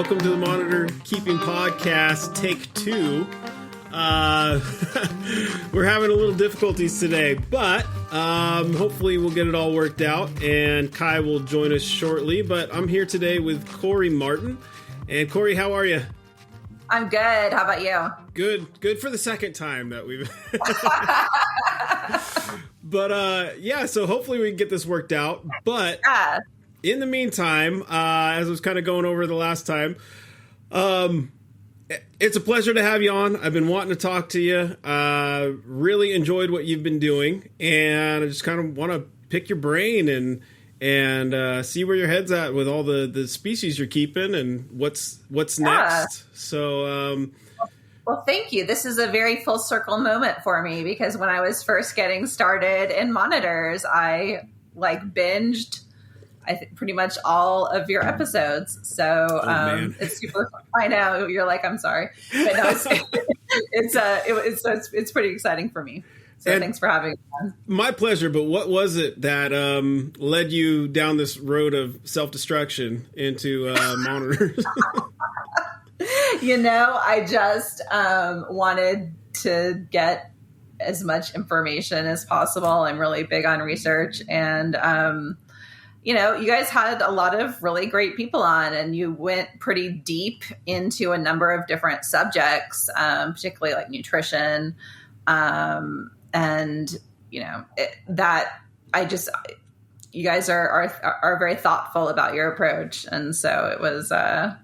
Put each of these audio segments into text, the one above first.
welcome to the Monitor Keeping Podcast, take 2. We're having a little difficulties today, but hopefully we'll get it all worked out, and Kai will join us shortly. But I'm here today with Kori Martin. And Kori, how are you? I'm good. How about you? Good for the second time that we've... But yeah, so hopefully we can get this worked out. But in the meantime, as I was kind of going over the last time, it's a pleasure to have you on. I've been wanting to talk to you. Really enjoyed what you've been doing, and I just kind of want to pick your brain and see where your head's at with all the species you're keeping and what's next. So, well, thank you. This is a very full circle moment for me, because when I was first getting started in monitors, I binged pretty much all of your episodes. So it's super fun. I know you're like, I'm sorry, but no, it's pretty exciting for me. So thanks for having me on. My pleasure. But what was it that led you down this road of self-destruction into monitors? I just wanted to get as much information as possible. I'm really big on research, and you guys had a lot of really great people on, and you went pretty deep into a number of different subjects, particularly like nutrition. You guys are very thoughtful about your approach. And so it was a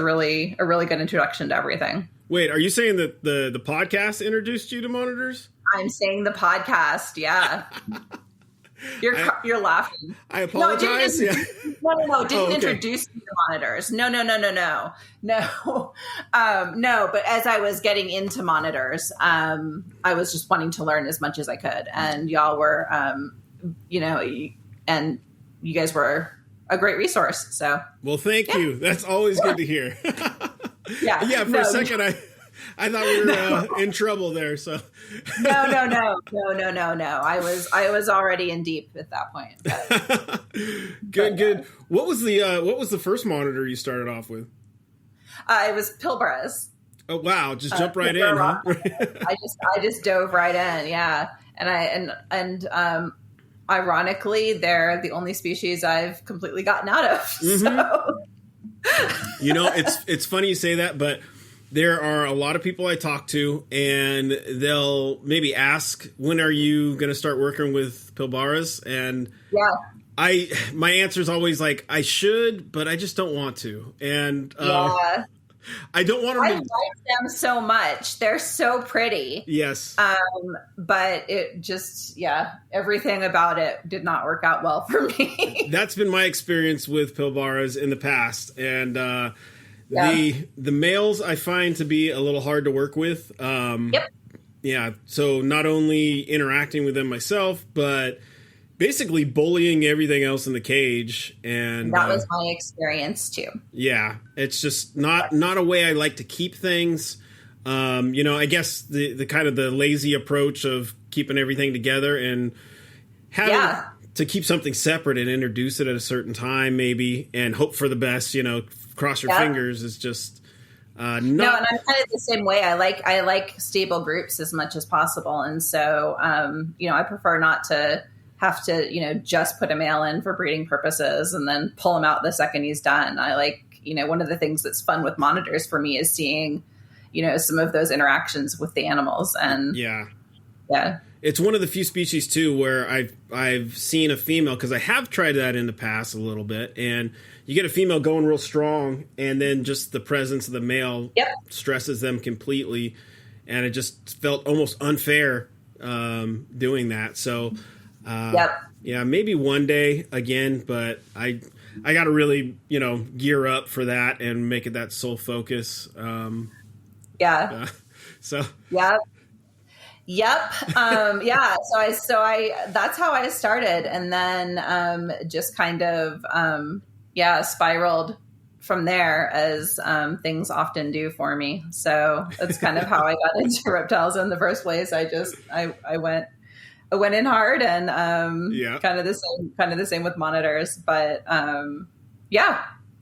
really good introduction to everything. Wait, are you saying that the podcast introduced you to monitors? I'm saying the podcast. Yeah. You're laughing. I apologize. No, it didn't introduce me to monitors. No. But as I was getting into monitors, I was just wanting to learn as much as I could. And y'all were, and you guys were a great resource. So, well, thank you. That's always good to hear. Yeah. For a second, I thought we were in trouble there. So no. I was already in deep at that point. Good. What was the first monitor you started off with? It was Pilbara's. Oh wow! Just jump right in, huh? I just dove right in, yeah. And ironically, they're the only species I've completely gotten out of. Mm-hmm. So. It's funny you say that, but there are a lot of people I talk to, and they'll maybe ask, when are you going to start working with Pilbara's? And my answer is always like, I should, but I just don't want to. And I don't want to. I like them so much. They're so pretty. Yes. But it just, everything about it did not work out well for me. That's been my experience with Pilbara's in the past. And, the males I find to be a little hard to work with. Yep. Yeah. So not only interacting with them myself, but basically bullying everything else in the cage. And that was my experience too. Yeah. It's just not a way I like to keep things. I guess the kind of the lazy approach of keeping everything together and having to keep something separate and introduce it at a certain time maybe and hope for the best, cross your fingers is just not. No, and I'm kind of the same way. I like stable groups as much as possible. And so, I prefer not to have to, just put a male in for breeding purposes and then pull him out the second he's done. I like, one of the things that's fun with monitors for me is seeing, some of those interactions with the animals. And yeah. It's one of the few species too where I've seen a female, because I have tried that in the past a little bit, and you get a female going real strong, and then just the presence of the male stresses them completely, and it just felt almost unfair doing that. So maybe one day again, but I got to really gear up for that and make it that sole focus. So Yep. So I that's how I started, and then just kind of spiraled from there, as things often do for me. So that's kind of how I got into reptiles in the first place. I went in hard, and kind of the same with monitors. But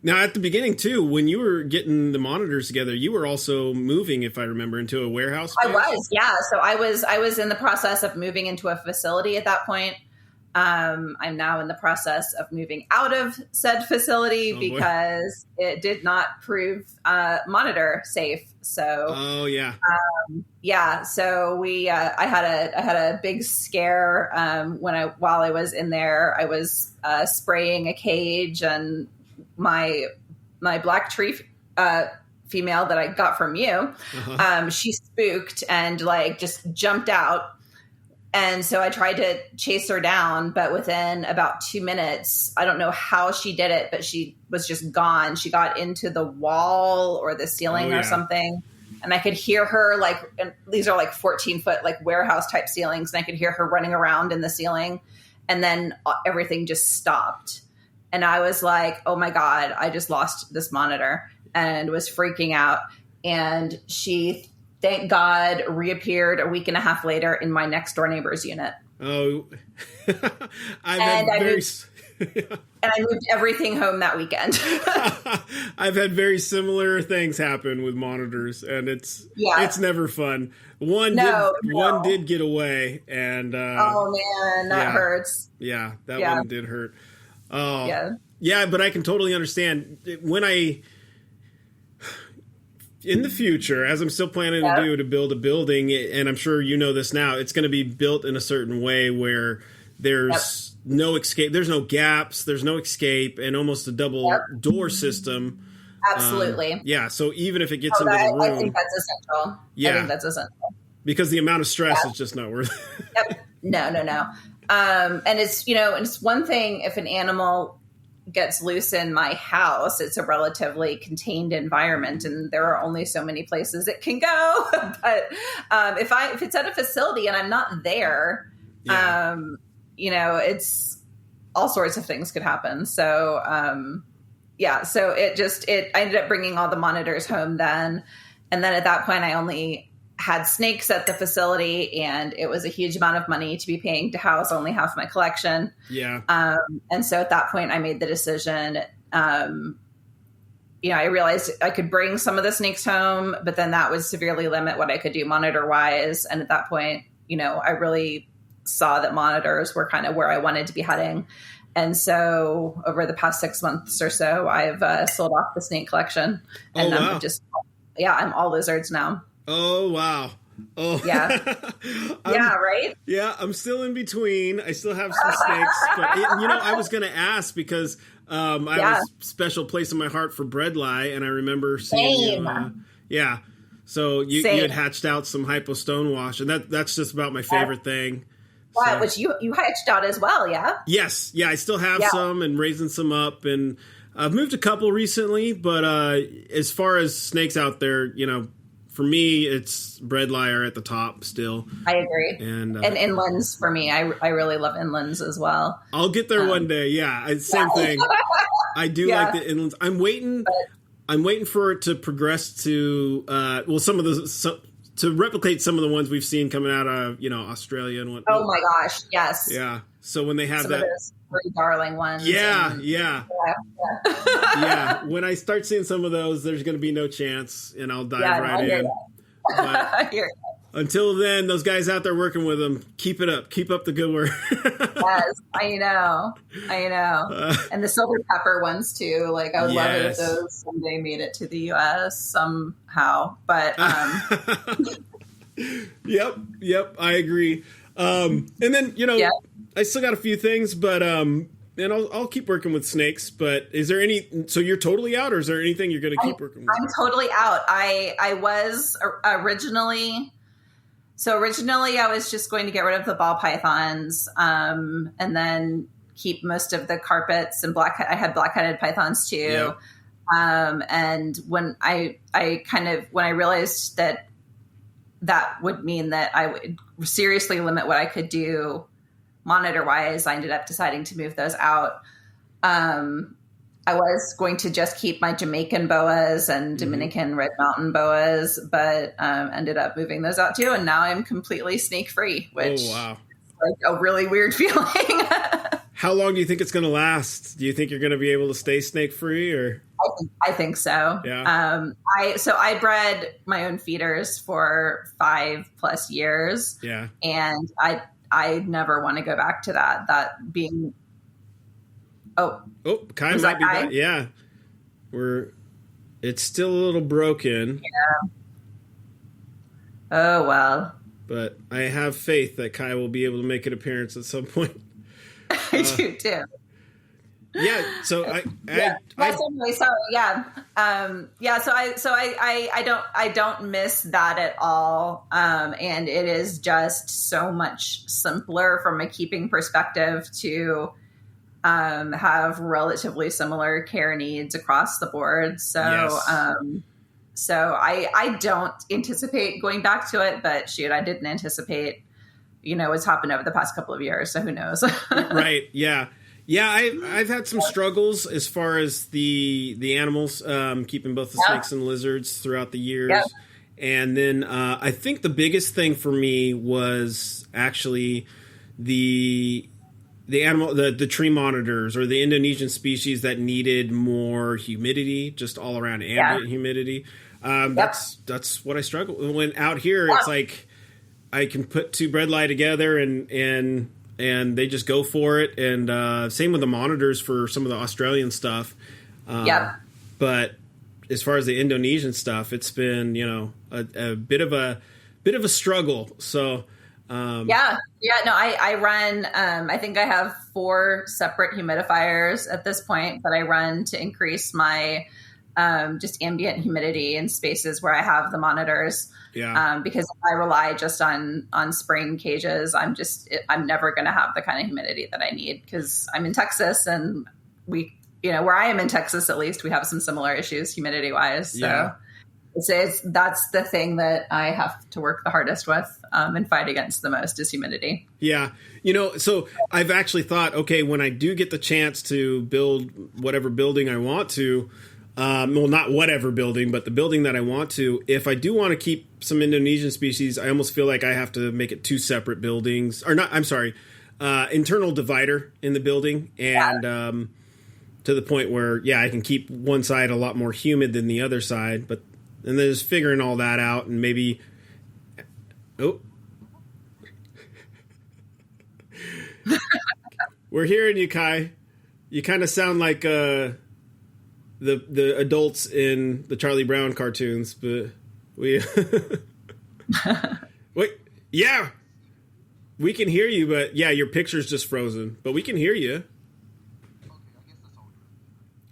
Now, at the beginning, too, when you were getting the monitors together, you were also moving, if I remember, into a warehouse space? I was, yeah. So I was in the process of moving into a facility at that point. I'm now in the process of moving out of said facility because it did not prove monitor safe. So, yeah. So I had a big scare while I was in there. I was spraying a cage, and my black tree female that I got from you, she spooked and like just jumped out. And so I tried to chase her down, but within about 2 minutes, I don't know how she did it, but she was just gone. She got into the wall or the ceiling or something. And I could hear her and these are like 14-foot like warehouse type ceilings. And I could hear her running around in the ceiling. And then everything just stopped. And I was like, oh my God, I just lost this monitor, and was freaking out. And she, thank God, reappeared a week and a half later in my next door neighbor's unit. Oh, I moved everything home that weekend. I've had very similar things happen with monitors, and it's never fun. One did get away, and oh man, that hurts. Yeah, that one did hurt. Oh, yeah, but I can totally understand when in the future, as I'm still planning to build a building, and I'm sure you know this now, it's going to be built in a certain way where there's no escape, there's no gaps, there's no escape, and almost a double door system. Absolutely. So even if it gets into the room. I think that's essential. Yeah. I think that's essential. Because the amount of stress is just not worth it. No. And it's one thing if an animal gets loose in my house, it's a relatively contained environment, and there are only so many places it can go. But if it's at a facility and I'm not there, it's all sorts of things could happen. So, so I ended up bringing all the monitors home then. And then at that point, I only had snakes at the facility, and it was a huge amount of money to be paying to house only half my collection. Yeah. And so at that point I made the decision, I realized I could bring some of the snakes home, but then that would severely limit what I could do monitor wise. And at that point, I really saw that monitors were kind of where I wanted to be heading. And so over the past 6 months or so, I've sold off the snake collection, and I'm all lizards now. Oh, wow. Oh, yeah. Right. Yeah. I'm still in between. I still have some snakes, but I was going to ask because, I have a special place in my heart for breadlie, and I remember seeing you. So you had hatched out some hypo stonewash, and that's just about my favorite thing. Wow, so, which you hatched out as well, yeah? Yes. Yeah, I still have some and raising some up, and I've moved a couple recently, but as far as snakes out there, for me, it's breadlie are at the top still. I agree. And inlands for me. I really love inlands as well. I'll get there one day. Yeah, same thing. I do like the inlands. I'm waiting for it to progress to some of to replicate some of the ones we've seen coming out of Australia and whatnot. Oh my gosh, yes. Yeah. So when they have some of those pretty darling ones. Yeah. When I start seeing some of those, there's going to be no chance, and I'll dive right in. But until then, those guys out there working with them, keep it up. Keep up the good work. Yes, I know. And the silver pepper ones too. Like I would love it if those someday made it to the U.S. somehow. But Yep. I agree. And then I still got a few things, but and I'll keep working with snakes. But is there so you're totally out, or is there anything you're going to keep working with? I'm totally out. I was originally I was just going to get rid of the ball pythons, and then keep most of the carpets and I had black-headed pythons too. Yeah. And when I realized that would mean that I would seriously limit what I could do monitor wise, I ended up deciding to move those out. I was going to just keep my Jamaican boas and Dominican red mountain boas, but ended up moving those out too. And now I'm completely snake free, which is like a really weird feeling. How long do you think it's going to last? Do you think you're going to be able to stay snake free, or? I think so. Yeah. I bred my own feeders for 5+ years. Yeah. And I never want to go back to that. That being, Kai might be back. Yeah. It's still a little broken. Yeah. Oh, well. But I have faith that Kai will be able to make an appearance at some point. I do too. Yeah. So anyway, sorry. Yeah. So I don't miss that at all. And it is just so much simpler from a keeping perspective to have relatively similar care needs across the board. So, yes. So I don't anticipate going back to it, but shoot, I didn't anticipate, what's happened over the past couple of years. So who knows? Right. Yeah. Yeah. I've had some struggles as far as the animals, keeping both the snakes and lizards throughout the years. Yep. And then I think the biggest thing for me was actually the animal, the tree monitors or the Indonesian species that needed more humidity, just all around ambient humidity. That's what I struggle with. When out here, it's like I can put two bread light together and they just go for it. And same with the monitors for some of the Australian stuff. But as far as the Indonesian stuff, it's been a bit of a struggle. So. I run, I think I have 4 separate humidifiers at this point that I run to increase my just ambient humidity in spaces where I have the monitors. Yeah. Because if I rely just on spraying cages, I'm never going to have the kind of humidity that I need because I'm in Texas and we, where I am in Texas, at least we have some similar issues humidity wise. So that's the thing that I have to work the hardest with and fight against the most is humidity. Yeah. So I've actually thought, okay, when I do get the chance to build whatever building I want to, well, not whatever building, but the building that I want to, if I do want to keep some Indonesian species, I almost feel like I have to make it 2 separate buildings or not. I'm sorry. Internal divider in the building. And, to the point where, I can keep one side a lot more humid than the other side, and then just figuring all that out and maybe, we're hearing you, Kai. You kind of sound like, the adults in the Charlie Brown cartoons, but we wait. Yeah, we can hear you, but your picture's just frozen. But we can hear you.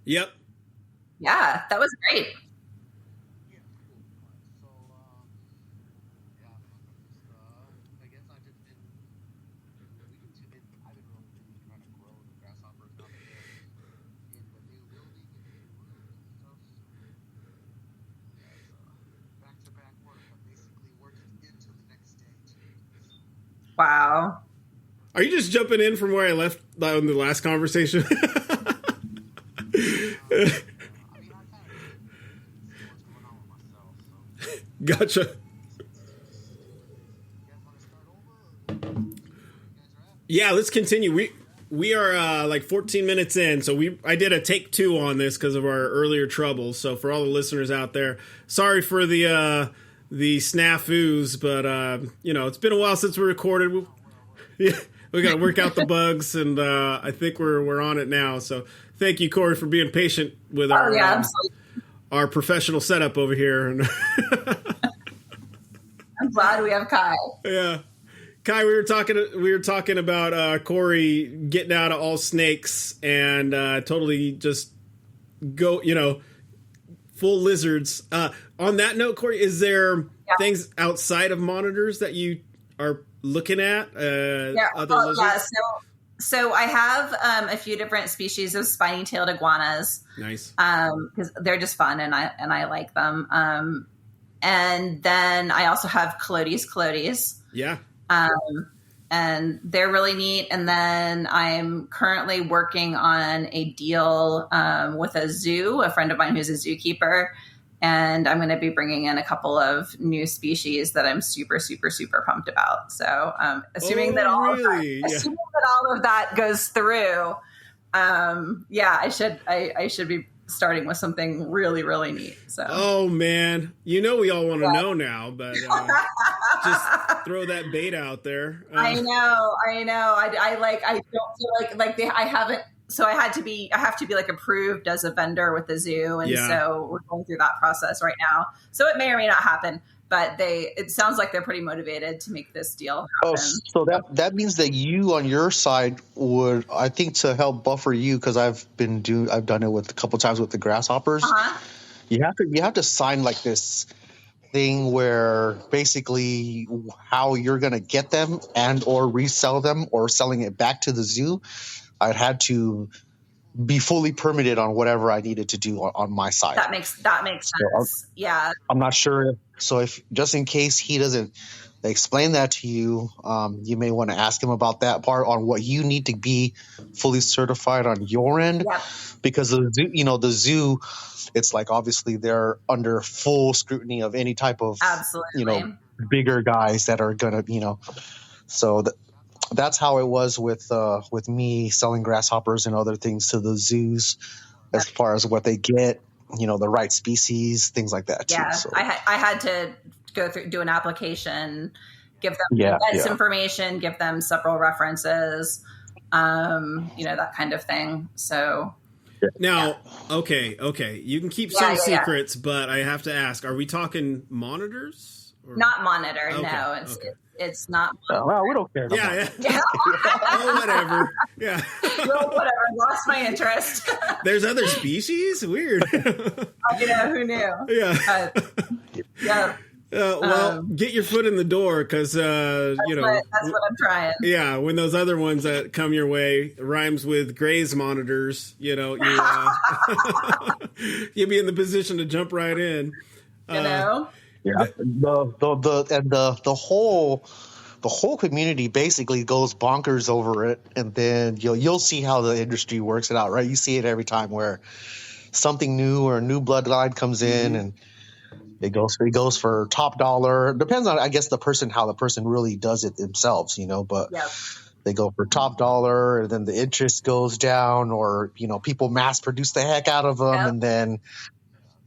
Yep. Yeah, that was great. Wow. Are you just jumping in from where I left on the last conversation? Gotcha. Yeah, let's continue. We are like 14 minutes in, so I did a take 2 on this because of our earlier troubles. So for all the listeners out there, sorry for the snafus, but it's been a while since we recorded. We got to work out the bugs, and I think we're on it now. So thank you, Kori, for being patient with our professional setup over here. I'm glad we have Kai. Yeah. Kai, we were talking about Kori getting out of all snakes and totally just go, full lizards. On that note, Kori, is there things outside of monitors that you are looking at? Other lizards? So I have a few different species of spiny-tailed iguanas. Nice. Because they're just fun and I like them. And then I also have Calotes. Yeah. And they're really neat. And then I'm currently working on a deal with a zoo, a friend of mine who's a zookeeper. And I'm going to be bringing in a couple of new species that I'm super, super, super pumped about. So assuming that all of that goes through, I should be starting with something really, really neat. So, oh man, we all want to know now, but just throw that bait out there. I know. I don't feel like I haven't. So I have to be like approved as a vendor with the zoo, and so we're going through that process right now. So it may or may not happen. But it sounds like they're pretty motivated to make this deal happen. Oh, so that means that you on your side would, I think, to help buffer you, because I've done it with a couple times with the grasshoppers. Uh-huh. You have to sign like this thing where basically how you're going to get them and or resell them or selling it back to the zoo. I'd had to be fully permitted on whatever I needed to do on my side. That makes sense. So yeah. I'm not sure. So if just in case he doesn't explain that to you, you may want to ask him about that part on what you need to be fully certified on your end. Yep. Because the zoo, it's like obviously they're under full scrutiny of any type of, absolutely, bigger guys that are gonna, so that's how it was with me selling grasshoppers and other things to the zoos, as far as what they get, the right species, things like that. Yeah, too, so. I had to do an application, give them information, give them several references, that kind of thing. So now, okay, you can keep some secrets, but I have to ask: are we talking monitors? Or? Not monitor. Okay. No, it's not. Well, we don't care. Yeah. Oh, whatever. Yeah. No, whatever. Lost my interest. There's other species? Weird. Who knew? Yeah. Yeah. Well, get your foot in the door, because, that's what I'm trying. Yeah, when those other ones that come your way rhymes with Gray's monitors, you'll be in the position to jump right in. Yeah, the whole community basically goes bonkers over it, and then you'll see how the industry works it out, right? You see it every time where something new or a new bloodline comes in, and it goes for top dollar. Depends on, I guess, how the person really does it themselves, but they go for top dollar, and then the interest goes down, or people mass produce the heck out of them, and then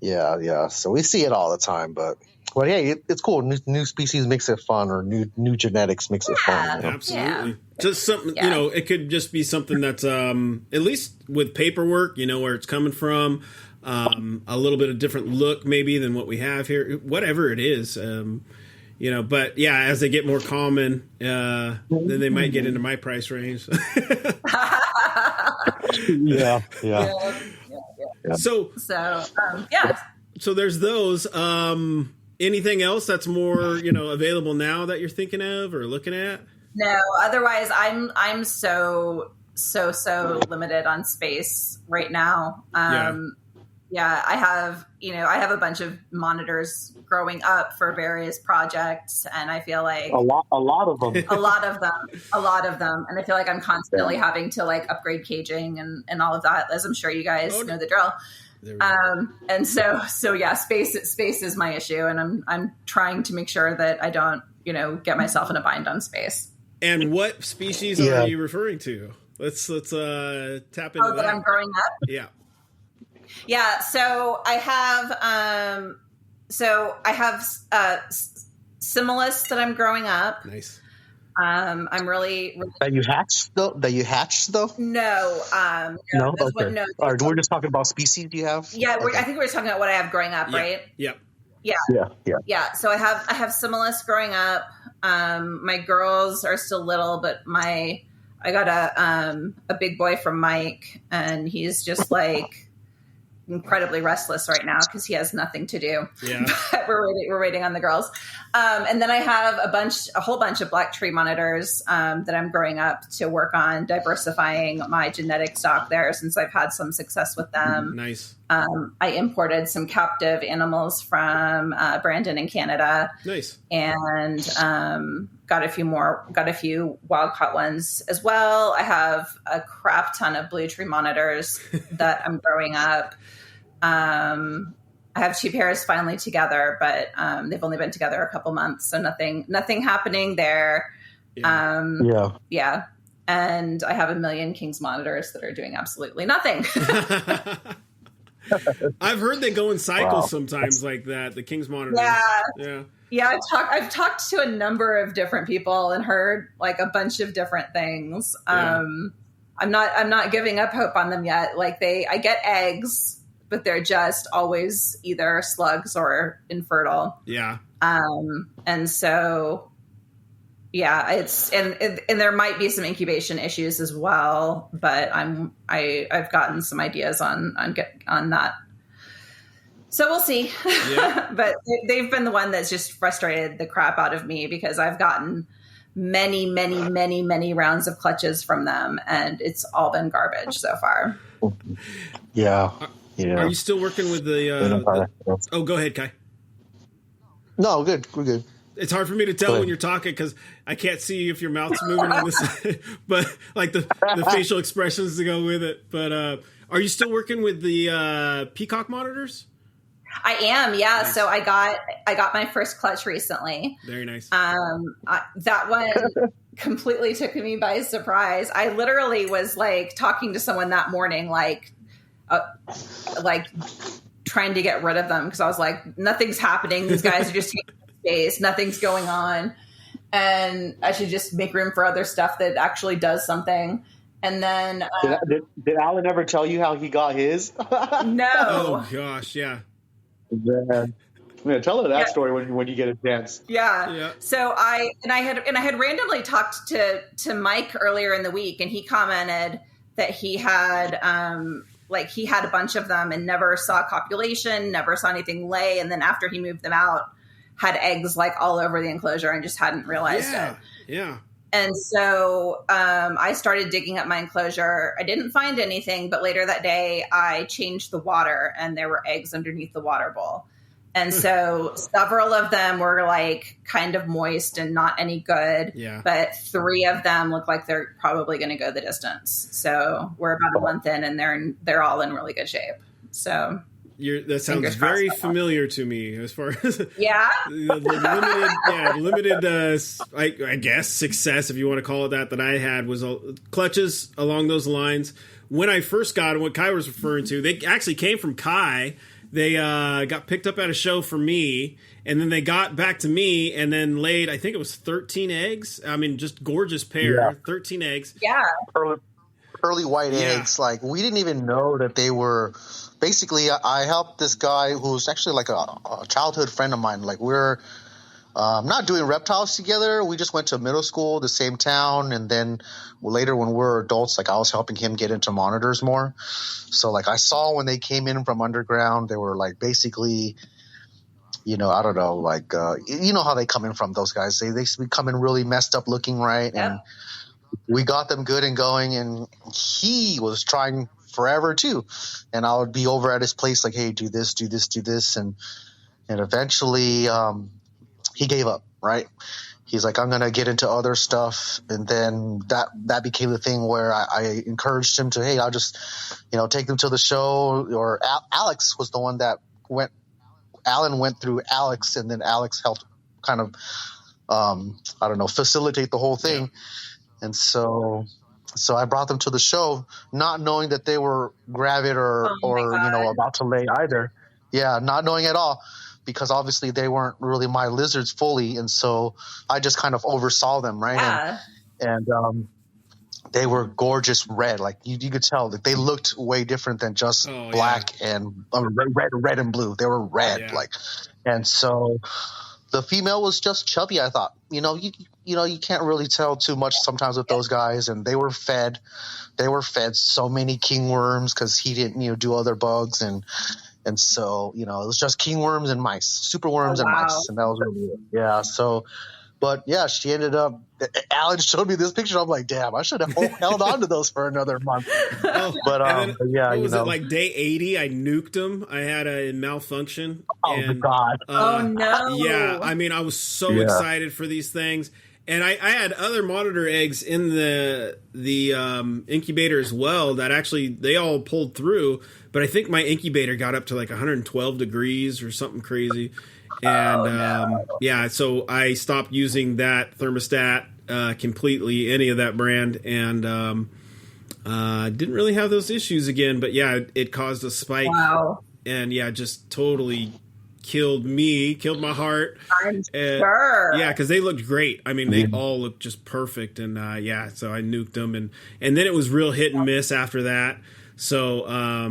so we see it all the time, but. Well, hey, it's cool. New species makes it fun, or new genetics makes it fun. Absolutely. Just something, it could just be something that's, at least with paperwork, where it's coming from, a little bit of different look maybe than what we have here, whatever it is, but as they get more common, then they might get into my price range. Yeah. So there's those, anything else that's more, available now that you're thinking of or looking at? No, otherwise I'm so limited on space right now. I have a bunch of monitors growing up for various projects, and I feel like a lot of them. a lot of them. And I feel like I'm constantly having to upgrade caging and all of that, as I'm sure you guys know the drill. And so space is my issue, and I'm trying to make sure that I don't, get myself in a bind on space. And what species are you referring to? Let's tap into that. That I'm growing up? Yeah. Yeah. So I have Similis that I'm growing up. Nice. I'm really that you hatched though. No. No. Okay. No. All right, we're just talking about species you have. Yeah. Okay. I think we're talking about what I have growing up, right? Yep. Yeah. So I have Similis growing up. My girls are still little, but I got a big boy from Mike, and he's just incredibly restless right now because he has nothing to do. Yeah. But we're waiting on the girls. And then I have a whole bunch of black tree monitors that I'm growing up to work on diversifying my genetic stock there, since I've had some success with them. Nice. I imported some captive animals from Brandon in Canada. Nice. And got a few wild caught ones as well. I have a crap ton of blue tree monitors that I'm growing up. I have 2 pairs finally together, but they've only been together a couple months, so nothing happening there. Yeah. And I have 1 million King's monitors that are doing absolutely nothing. I've heard they go in cycles Wow. sometimes like that. The King's monitors. Yeah. Yeah, I've talked to a number of different people and heard like a bunch of different things. Yeah. I'm not giving up hope on them yet. Like I get eggs, but they're just always either slugs or infertile. Yeah. And so, yeah, it's and there might be some incubation issues as well, but I've gotten some ideas on that. So we'll see. Yeah. But they've been the one that's just frustrated the crap out of me because I've gotten many rounds of clutches from them, and it's all been garbage so far. Yeah. Are you still working with Oh, go ahead, Kai. No, good. We're good. It's hard for me to tell when you're talking because I can't see if your mouth's moving on this, but like the facial expressions to go with it. But are you still working with the Peacock monitors? I am, yeah. Nice. So I got my first clutch recently. Very nice. That one completely took me by surprise. I literally was like talking to someone that morning, like trying to get rid of them because I was like, nothing's happening. These guys are just taking space. Nothing's going on, and I should just make room for other stuff that actually does something. And then Did Alan ever tell you how he got his? no. Oh gosh, yeah. Yeah, tell her that story when you get a chance. Yeah. So I had randomly talked to Mike earlier in the week, and he commented that he had he had a bunch of them and never saw copulation, never saw anything lay, and then after he moved them out, had eggs like all over the enclosure and just hadn't realized it. Yeah. And so I started digging up my enclosure. I didn't find anything, but later that day I changed the water and there were eggs underneath the water bowl. And so several of them were like kind of moist and not any good. Yeah. But 3 of them look like they're probably going to go the distance. So we're about a month in and they're all in really good shape. So that sounds very familiar to me as far as the limited, I guess, success, if you want to call it that I had was clutches along those lines. When I first got them, what Kai was referring to, they actually came from Kai. They got picked up at a show for me, and then they got back to me and then laid, I think it was 13 eggs. I mean, just gorgeous pair, 13 eggs. Yeah. Early white eggs. Like, we didn't even know that they were. Basically, I helped this guy who's actually like a childhood friend of mine. Like, we're not doing reptiles together. We just went to middle school, the same town, and then later when we were adults, like I was helping him get into monitors more. So like I saw when they came in from underground, they were like basically, I don't know, like you know how they come in from, those guys. They come in really messed up looking, right? Yep. And we got them good and going, and he was trying forever too. And I would be over at his place like, hey, do this, and eventually he gave up, right? He's like, I'm going to get into other stuff. And then that became the thing where I encouraged him to, hey, I'll just, take them to the show. Or Alex was the one that went, Alan went through Alex, and then Alex helped kind of, facilitate the whole thing. Yeah. And so I brought them to the show, not knowing that they were gravid or about to lay either. Yeah, not knowing at all, because obviously they weren't really my lizards fully, and so I just kind of oversaw them, right? Yeah. And they were gorgeous red. Like you could tell that they looked way different than just black and red and blue. They were red, and so the female was just chubby, I thought. You can't really tell too much sometimes with those guys, and they were fed so many king worms because he didn't do other bugs, and so it was just king worms and mice, super worms and mice, and that was really it. Yeah. So, but yeah, she ended up. Alan showed me this picture. I'm like, damn, I should have held on to those for another month. But what was it, like day 80? I nuked them. I had a malfunction. Oh God! Oh no! Yeah, I mean, I was so excited for these things. And I had other monitor eggs in the incubator as well that actually they all pulled through. But I think my incubator got up to like 112 degrees or something crazy. And so I stopped using that thermostat completely, any of that brand. And Didn't really have those issues again, but yeah, it caused a spike. Wow. And yeah, just totally killed my heart. I'm sure. Yeah, because they looked great. I mean, they all looked just perfect. And yeah, so I nuked them. And then it was real hit and miss after that. So, I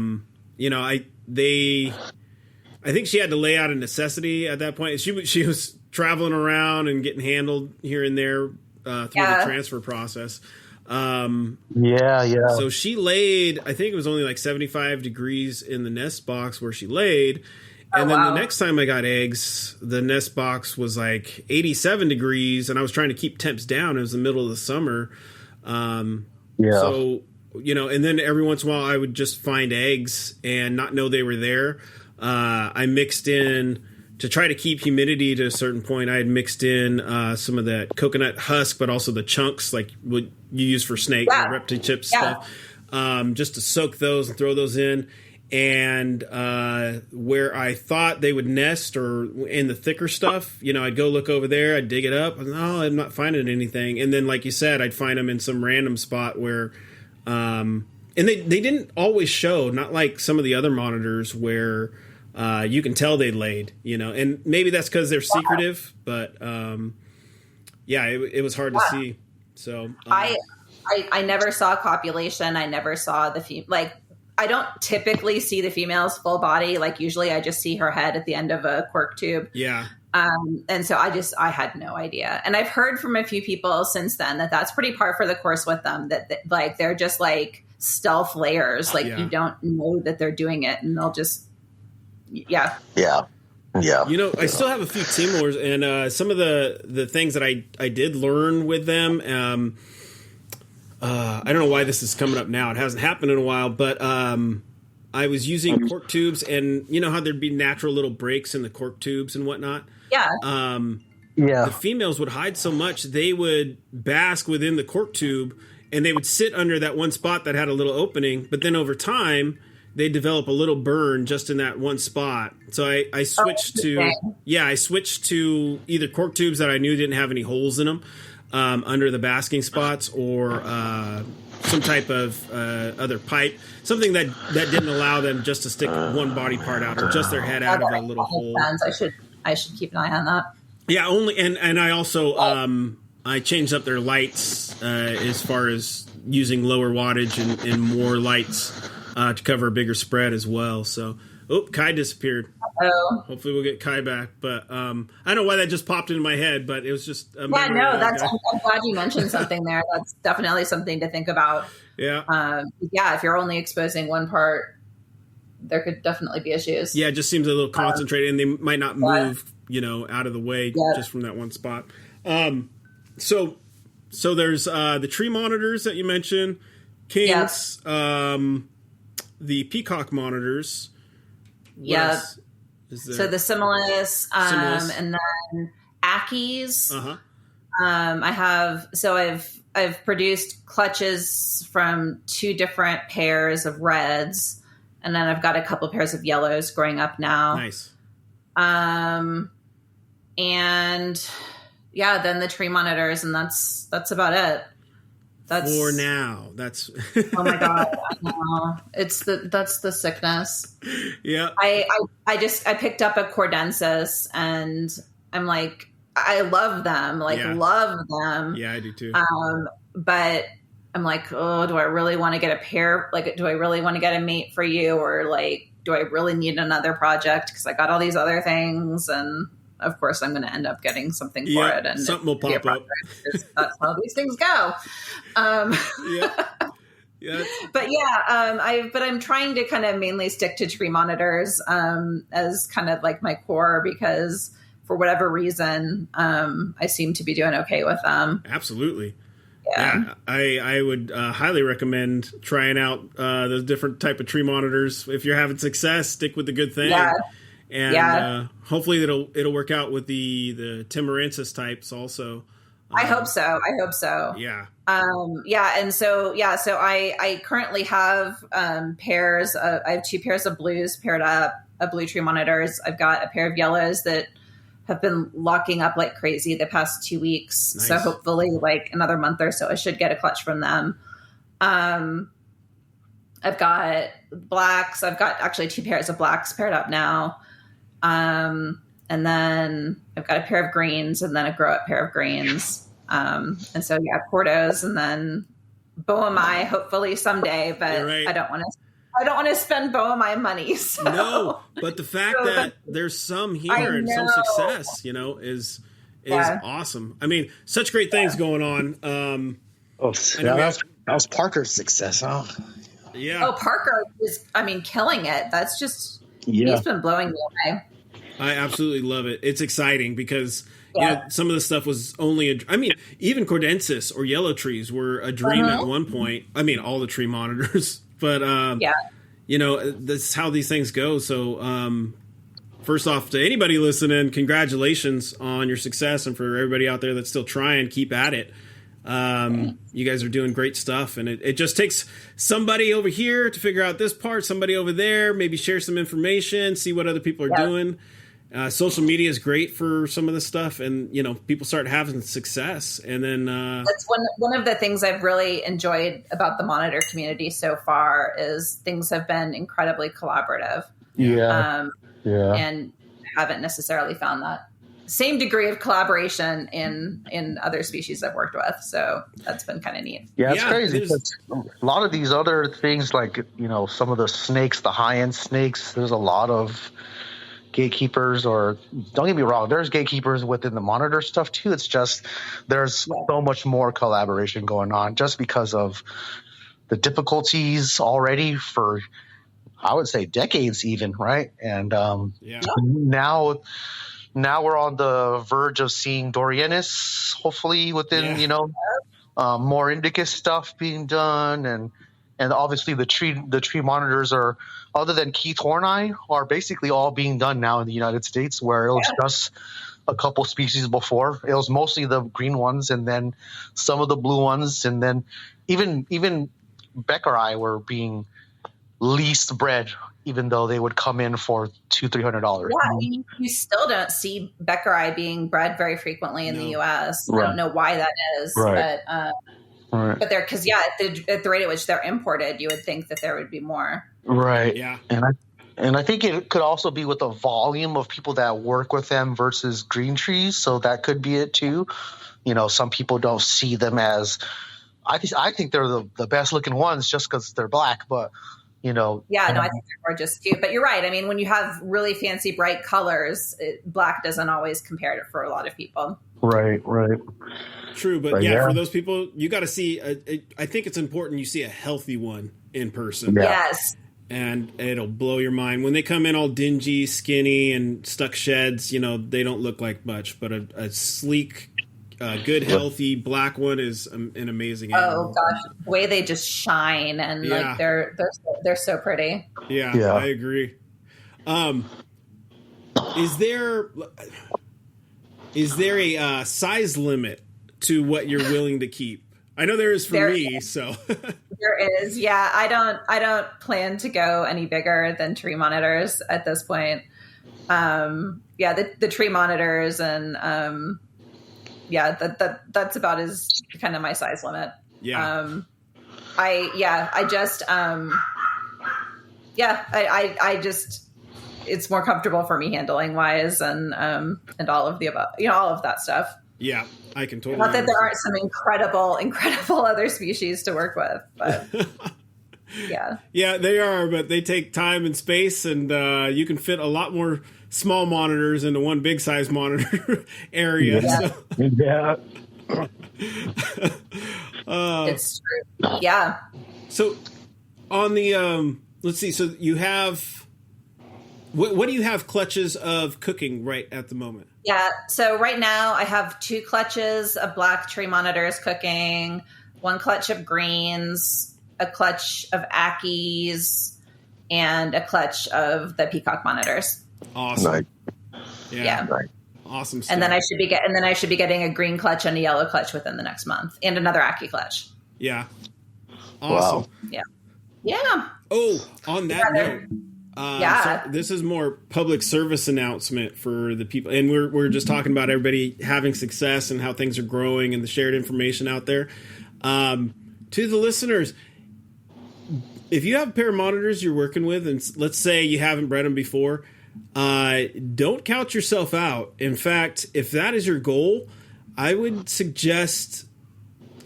think she had to lay out a necessity at that point. She was traveling around and getting handled here and there through the transfer process. So she laid, I think it was only like 75 degrees in the nest box where she laid. And then the next time I got eggs, the nest box was like 87 degrees, and I was trying to keep temps down. It was the middle of the summer. So, and then every once in a while I would just find eggs and not know they were there. I mixed in, to try to keep humidity to a certain point, I had mixed in some of that coconut husk, but also the chunks like what you use for snake, reptile chips stuff, just to soak those and throw those in. And where I thought they would nest or in the thicker stuff, I'd go look over there, I'd dig it up, and I'm not finding anything. And then, like you said, I'd find them in some random spot where, and they didn't always show, not like some of the other monitors where you can tell they laid, and maybe that's because they're secretive, but it was hard to see. So I never saw copulation. I never saw I don't typically see the female's full body. Like usually I just see her head at the end of a cork tube. Yeah. And so I had no idea. And I've heard from a few people since then that that's pretty par for the course with them, that like, they're just like stealth layers. Like you don't know that they're doing it, and they'll just, Yeah. I still have a few Timors, and some of the things that I did learn with them, I don't know why this is coming up now. It hasn't happened in a while, but I was using cork tubes, and you know how there'd be natural little breaks in the cork tubes and whatnot? Yeah. The females would hide so much, they would bask within the cork tube, and they would sit under that one spot that had a little opening, but then over time they develop a little burn just in that one spot. So I switched I switched to either cork tubes that I knew didn't have any holes in them under the basking spots, or some type of other pipe, something that didn't allow them just to stick one body part out or just their head out of a little hole. I should keep an eye on that. Yeah, only and I also I changed up their lights as far as using lower wattage and more lights to cover a bigger spread as well. So, Kai disappeared. Oh. Hopefully we'll get Kai back. But I don't know why that just popped into my head, but it was just a I'm glad you mentioned something there. That's definitely something to think about. Yeah. If you're only exposing one part, there could definitely be issues. Yeah, it just seems a little concentrated, and they might not move, out of the way just from that one spot. So there's the tree monitors that you mentioned, Kings, the peacock monitors. Yeah. So the Similis, and then Ackies. I've produced clutches from 2 different pairs of reds, and then I've got a couple pairs of yellows growing up now. Nice. And then the tree monitors, and that's about it. That's for now. That's oh my god, I know. That's the sickness. Yeah. I picked up a Cordensis, and I'm like, I love them. Love them. Yeah, I do too. But I'm like, oh, do I really want to get a pair? Like, do I really want to get a mate for you? Or like, do I really need another project? Because I got all these other things, and of course I'm going to end up getting something for it. And something will pop up. That's how these things go. Yeah. But I'm trying to kind of mainly stick to tree monitors as kind of like my core, because for whatever reason, I seem to be doing okay with them. Absolutely. Yeah. I would highly recommend trying out those different type of tree monitors. If you're having success, stick with the good thing. Yeah. And hopefully it'll work out with the Timorensis types also. I hope so. Yeah. So I currently have pairs. I have 2 pairs of blues paired up, blue tree monitors. I've got a pair of yellows that have been locking up like crazy the past 2 weeks. Nice. So hopefully like another month or so, I should get a clutch from them. I've got blacks. I've got actually 2 pairs of blacks paired up now. And then I've got a pair of greens and then a grow up pair of greens. And so, yeah, Cordos and then Bohemi, hopefully someday, but right. I don't want to spend Bohemi money. So. No, but the fact that there's some here and some success, is awesome. I mean, such great things going on. That was Parker's success, huh? Yeah. Oh, Parker is, killing it. That's just, he's been blowing me away. I absolutely love it. It's exciting because some of the stuff was only even Cordensis or yellow trees were a dream at one point. I mean, all the tree monitors, but that's how these things go. So, first off, to anybody listening, congratulations on your success, and for everybody out there that's still trying, keep at it. You guys are doing great stuff, and it just takes somebody over here to figure out this part, somebody over there, maybe share some information, see what other people are doing. Social media is great for some of this stuff, and people start having success, and then that's one of the things I've really enjoyed about the monitor community so far is things have been incredibly collaborative. And haven't necessarily found that same degree of collaboration in other species I've worked with, so that's been kind of neat. Yeah, it's crazy. A lot of these other things, like some of the snakes, the high-end snakes, there's a lot of gatekeepers, or don't get me wrong, there's gatekeepers within the monitor stuff too. It's just there's so much more collaboration going on just because of the difficulties already for, I would say, decades even, right? And now we're on the verge of seeing Dorianus hopefully within more Indicus stuff being done, and obviously the tree monitors are, other than Keith Horneye, are basically all being done now in the United States, where it was just a couple species before. It was mostly the green ones and then some of the blue ones, and then even Beckeri were being least bred, even though they would come in for $200-$300. Yeah, you still don't see Beckeri being bred very frequently in the U.S. Right. I don't know why that is, but but they're, because at the rate at which they're imported, you would think that there would be more. Right. Yeah. And I think it could also be with the volume of people that work with them versus green trees. So that could be it too. Some people don't see them as, I think they're the best looking ones just because they're black, but I think they're gorgeous too. But you're right. I mean, when you have really fancy, bright colors, black doesn't always compare it for a lot of people. Right. True, but for those people, you got to see. I think it's important you see a healthy one in person. Yeah. Yes, and it'll blow your mind when they come in all dingy, skinny, and stuck sheds. They don't look like much, but a sleek, good, healthy black one is an amazing animal. Oh gosh, the way they just shine and like they're so pretty. Yeah, I agree. Is there a size limit to what you're willing to keep? I know there is for me. So there is. Yeah, I don't plan to go any bigger than tree monitors at this point. The tree monitors and that's about as kind of my size limit. Yeah. I just it's more comfortable for me handling wise and all of the above, all of that stuff. Yeah, I can totally. Not that there aren't some incredible other species to work with, but yeah, they are, but they take time and space, and you can fit a lot more small monitors into one big size monitor area. Yeah. It's true. Yeah. So on the let's see. So you have what do you have clutches of cooking right at the moment? Yeah. So right now I have 2 clutches of black tree monitors cooking, 1 clutch of greens, a clutch of Ackies, and a clutch of the peacock monitors. Awesome. Right. Yeah. Right. Awesome stuff. And then I should be getting a green clutch and a yellow clutch within the next month, and another Ackie clutch. Yeah. Awesome. Wow. Yeah. Yeah. Oh, on that note. So this is more public service announcement for the people, and we're just talking about everybody having success and how things are growing and the shared information out there. To the listeners, if you have a pair of monitors you're working with, and let's say you haven't bred them before, don't count yourself out. In fact, if that is your goal, I would suggest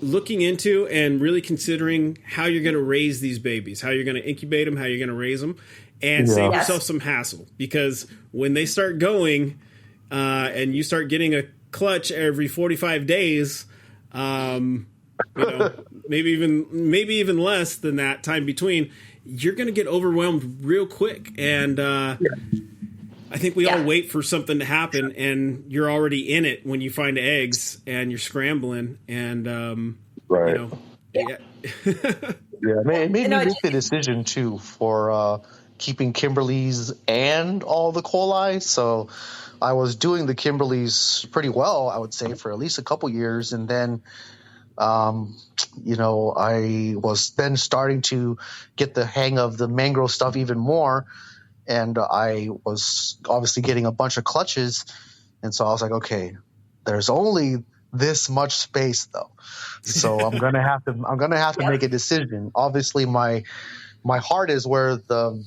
looking into and really considering how you're going to raise these babies, how you're going to incubate them, how you're going to raise them, and save yourself some hassle. Because when they start going and you start getting a clutch every 45 days, maybe even less than that time between, you're going to get overwhelmed real quick. And I think we all wait for something to happen, and you're already in it when you find eggs and you're scrambling. And yeah, it made me make the decision too for keeping Kimberleys and all the coli. So I was doing the Kimberleys pretty well, I would say, for at least a couple years, and then I was then starting to get the hang of the mangrove stuff even more. And I was obviously getting a bunch of clutches. And so I was like, okay, there's only this much space though. So I'm going to have to make a decision. Obviously my heart is where the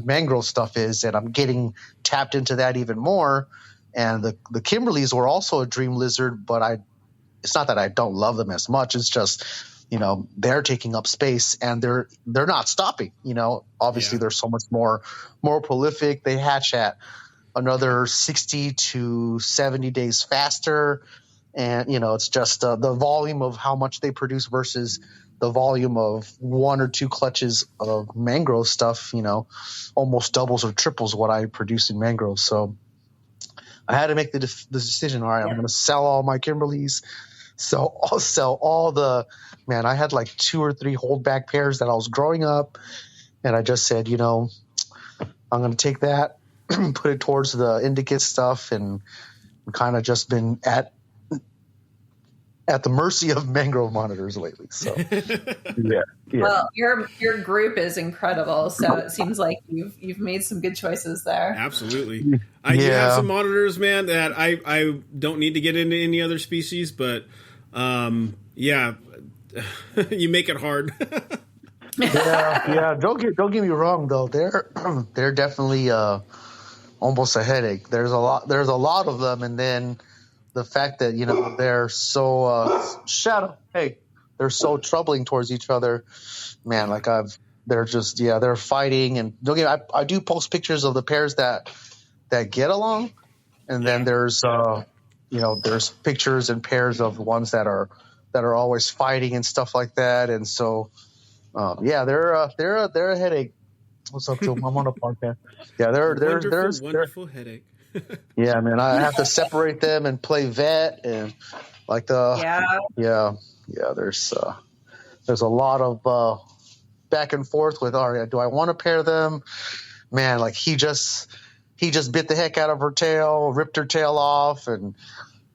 mangrove stuff is, and I'm getting tapped into that even more. And the Kimberleys were also a dream lizard, but it's not that I don't love them as much. It's just, they're taking up space and they're not stopping. Obviously they're so much more prolific. They hatch at another 60 to 70 days faster. And, it's just the volume of how much they produce versus the volume of 1 or 2 clutches of mangrove stuff, almost doubles or triples what I produce in mangrove. So I had to make the decision. All right, I'm going to sell all my Kimberleys. So I'll sell all I had like 2 or 3 holdback pairs that I was growing up. And I just said, I'm going to take that, put it towards the indicate stuff, and kind of just been at the mercy of mangrove monitors lately. So, yeah. Well, your group is incredible. So it seems like you've made some good choices there. Absolutely. I do have some monitors, man, that I don't need to get into any other species, but you make it hard. Don't get me wrong though. They're definitely almost a headache. There's a lot of them, and then the fact that they're so they're so troubling towards each other, man. Like they're fighting, and I do post pictures of the pairs that get along, and then there's there's pictures and pairs of the ones that are always fighting and stuff like that. And so they're a headache. What's up, Joe? I'm on a podcast. Yeah, they're wonderful headache. Yeah, man, I have to separate them and play vet and like there's a lot of back and forth with, all right, do I want to pair them? Man, like he just bit the heck out of her tail, ripped her tail off, and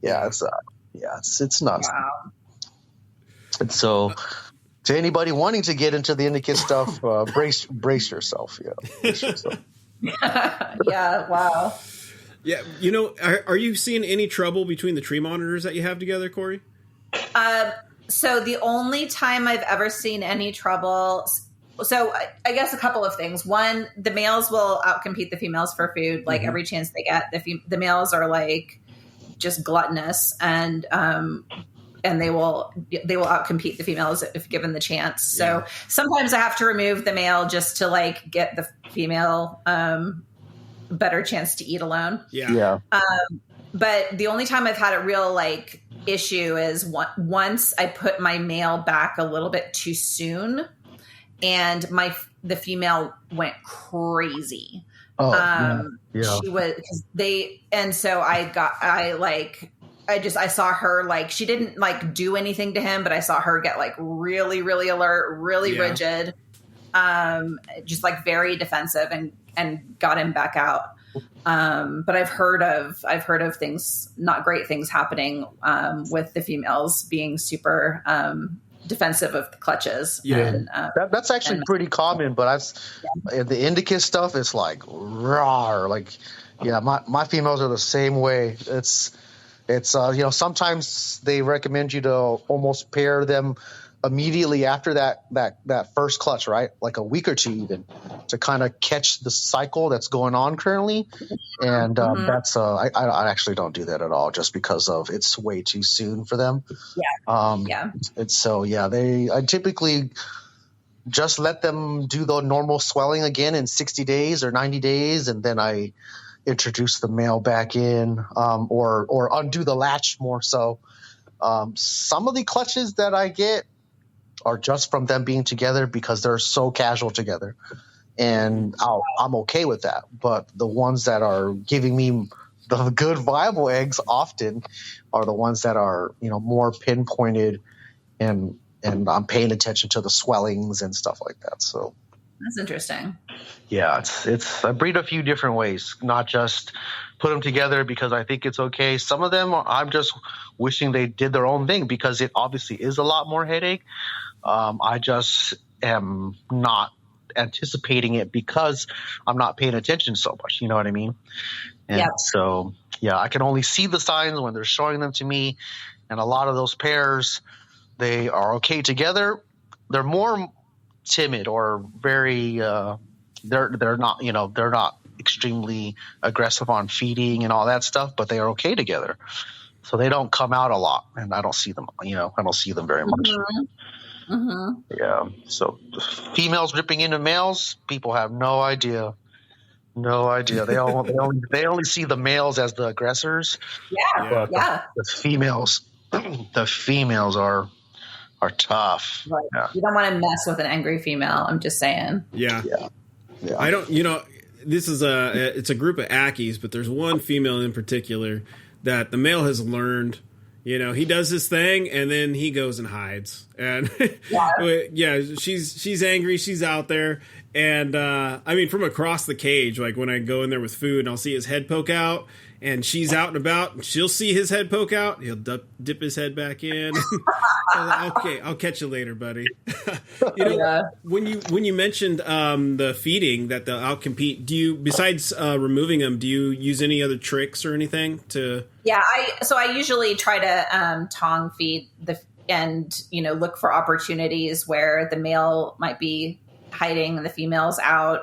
it's nuts. Wow. And so to anybody wanting to get into the indicate stuff, brace yourself. Yeah. Brace yourself. Yeah. Wow. Yeah. Are you seeing any trouble between the tree monitors that you have together, Kori? So the only time I've ever seen any trouble, so I guess a couple of things. One, the males will outcompete the females for food, like every chance they get. The males are like just gluttonous, and they will outcompete the females if given the chance. So sometimes I have to remove the male just to like get the female better chance to eat alone. Yeah. But the only time I've had a real like issue is once I put my male back a little bit too soon, and the female went crazy. She was, and so I saw her, like, she didn't like do anything to him, but I saw her get like really, really alert, really rigid, just like very defensive, and got him back out. But I've heard of things, not great things happening, with the females being super, defensive of the clutches. Yeah. And, that's actually pretty common, but the indicate stuff is like raw. Like, my females are the same way. It's sometimes they recommend you to almost pair them immediately after that first clutch, right? Like a week or two even, to kind of catch the cycle that's going on currently. And that's I actually don't do that at all, just because of it's way too soon for them. It's so I typically just let them do the normal swelling again in 60 days or 90 days, and then I introduce the male back in, or undo the latch more so. Some of the clutches that I get are just from them being together because they're so casual together, and I'm okay with that. But the ones that are giving me the good viable eggs often are the ones that are, more pinpointed, and I'm paying attention to the swellings and stuff like that. So that's interesting. Yeah, it's I breed a few different ways, not just put them together because I think it's okay. Some of them I'm just wishing they did their own thing because it obviously is a lot more headache. I just am not anticipating it because I'm not paying attention so much. You know what I mean? And so, I can only see the signs when they're showing them to me. And a lot of those pairs, they are okay together. They're more timid or very they're not they're not extremely aggressive on feeding and all that stuff, but they are okay together. So they don't come out a lot, and I don't see them. I don't see them very much. Yeah. So females ripping into males, people have no idea. No idea. They only see the males as the aggressors. Yeah. The females, are tough. Right. Yeah. You don't want to mess with an angry female. I'm just saying. Yeah. I don't. This is it's a group of Ackies, but there's one female in particular that the male has learned. He does his thing and then he goes and hides. And she's angry. She's out there. And from across the cage, like when I go in there with food and I'll see his head poke out, and she's out and about and she'll see his head poke out. He'll dip his head back in. Okay, I'll catch you later, buddy. When you mentioned the feeding that they'll outcompete, do you, besides removing them, do you use any other tricks or anything to? Yeah, I usually try to tongue feed and look for opportunities where the male might be hiding and the female's out,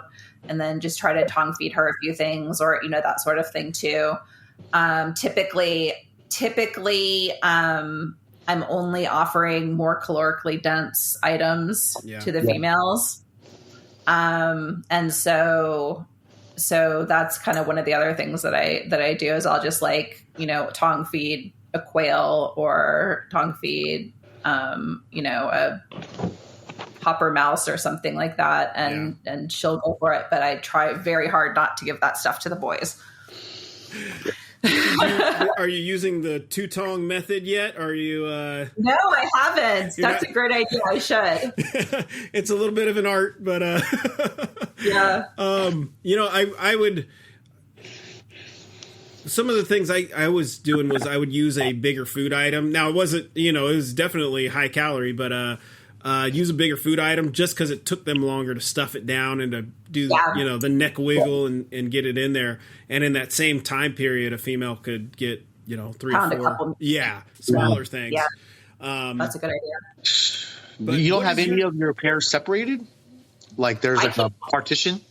and then just try to tongue feed her a few things, or that sort of thing too. Typically, I'm only offering more calorically dense items to the females, and so that's kind of one of the other things that I do is I'll just tongue feed a quail or tongue feed a hopper mouse or something like that, and she'll go for it. But I try very hard not to give that stuff to the boys. Are you using the two-tong method yet? Are you? No, I haven't. That's a great idea. I should. It's a little bit of an art, but yeah. I would. Some of the things I was doing was I would use a bigger food item. Now it wasn't, it was definitely high calorie, but use a bigger food item just because it took them longer to stuff it down and to do the neck wiggle and get it in there. And in that same time period, a female could get 3 or 4 smaller things. Yeah, that's a good idea. But you don't have any of your pairs separated? Like there's a partition?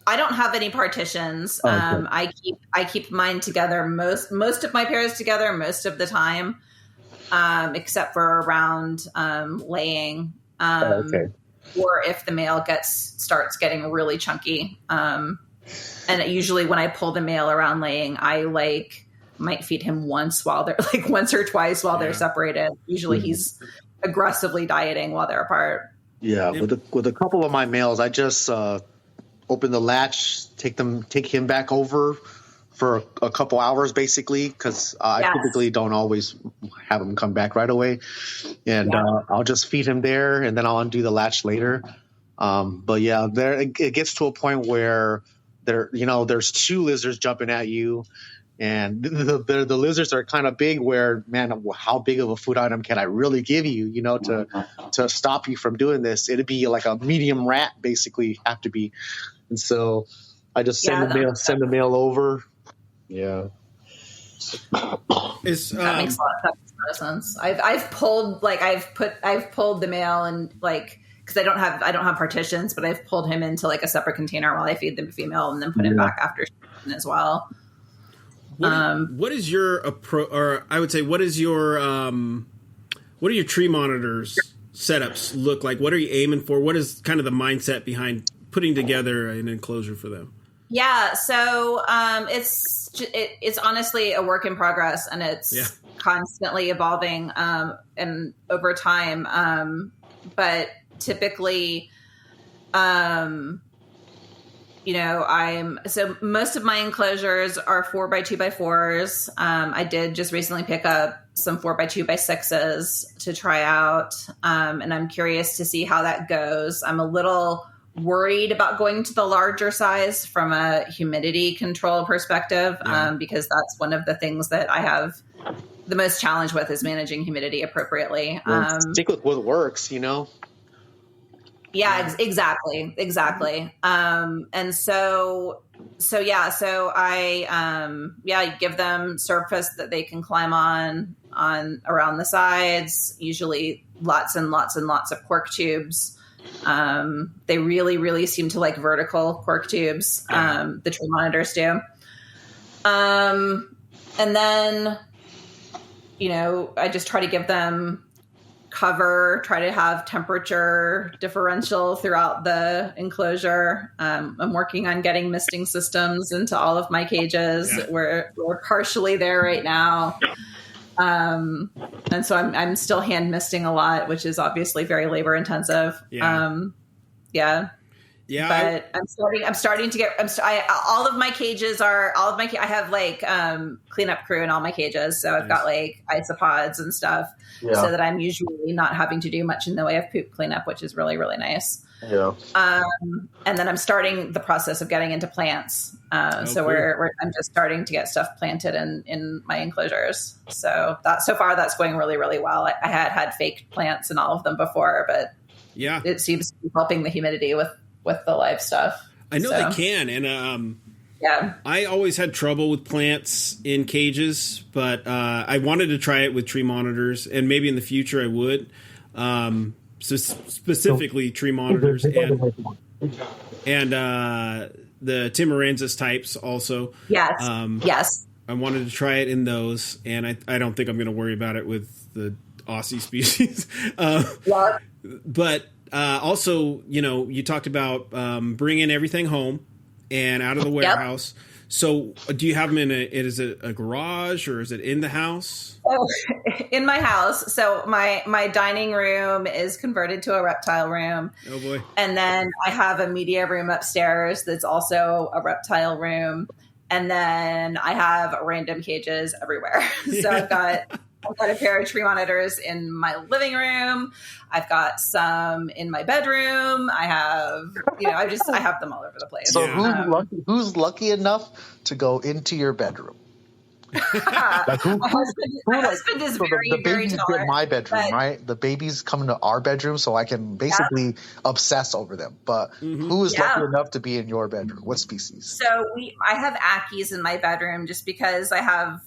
I don't have any partitions. Oh, okay. I keep mine together most of my pairs together most of the time. Except for around laying, or if the male starts getting really chunky. And usually when I pull the male around laying, I might feed him once once or twice while they're separated. Usually he's aggressively dieting while they're apart. Yeah, with a couple of my males, I just open the latch, take him back over for a couple hours, basically, because I typically don't always have him come back right away. And I'll just feed him there, and then I'll undo the latch later. But it gets to a point where there's 2 lizards jumping at you, and the lizards are kind of big. Where, man, how big of a food item can I really give you? To stop you from doing this, it'd be like a medium rat, basically, have to be. And so I just send the male over. Yeah. That makes a lot of sense. sense. I've pulled the male and like, because I don't have partitions, but I've pulled him into like a separate container while I feed the female and then put him back after as well. What is your approach, or I would say, what are your tree monitors setups look like? What are you aiming for? What is kind of the mindset behind putting together an enclosure for them? Yeah, so it's honestly a work in progress, and it's constantly evolving and over time. But typically, so most of my enclosures are 4x2x4s. I did just recently pick up some 4x2x6s to try out, and I'm curious to see how that goes. I'm a little worried about going to the larger size from a humidity control perspective, because that's one of the things that I have the most challenge with is managing humidity appropriately. Stick with what works, Yeah, exactly. And so I give them surface that they can climb on around the sides, usually lots and lots and lots of cork tubes. They really, really seem to like vertical cork tubes. The tree monitors do. And then, I just try to give them cover, try to have temperature differential throughout the enclosure. I'm working on getting misting systems into all of my cages. Yeah. We're partially there right now. And so I'm still hand misting a lot, which is obviously very labor intensive. Yeah. But I'm starting to get, I have like, cleanup crew in all my cages. So I've got like isopods and stuff so that I'm usually not having to do much in the way of poop cleanup, which is really, really nice. Yeah. And then I'm starting the process of getting into plants. I'm just starting to get stuff planted in my enclosures. So far that's going really, really well. I had fake plants in all of them before, but it seems to be helping the humidity with the live stuff. I know they can. And, I always had trouble with plants in cages, but, I wanted to try it with tree monitors, and maybe in the future I would, specifically tree monitors and the Timurensis types also. Yes. I wanted to try it in those, and I don't think I'm going to worry about it with the Aussie species. But also, you talked about bringing everything home and out of the warehouse. Yep. So do you have them is it a garage or is it in the house? Oh, in my house. So my dining room is converted to a reptile room. Oh boy. And then I have a media room upstairs that's also a reptile room. And then I have random cages everywhere. So I've got a pair of tree monitors in my living room. I've got some in my bedroom. I have, I have them all over the place. So who's lucky enough to go into your bedroom? My husband is very, the very babies tolerant. get my bedroom, right? The babies come into our bedroom, so I can basically obsess over them. But who is lucky enough to be in your bedroom? What species? So I have Ackies in my bedroom just because I have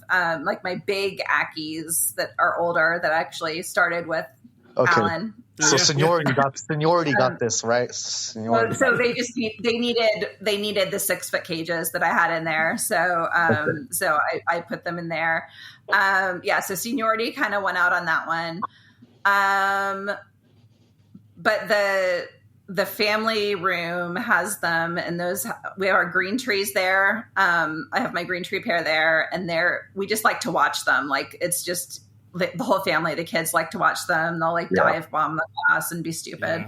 like my big Ackies that are older that actually started with Alan. So seniority got this, right? Seniority. So they needed the 6-foot cages that I had in there. So so I put them in there. So seniority kind of went out on that one. But the family room has them, and we have our green trees there. I have my green tree pair there, and we just like to watch them. Like it's just the whole family, the kids like to watch them. They'll dive bomb the glass and be stupid.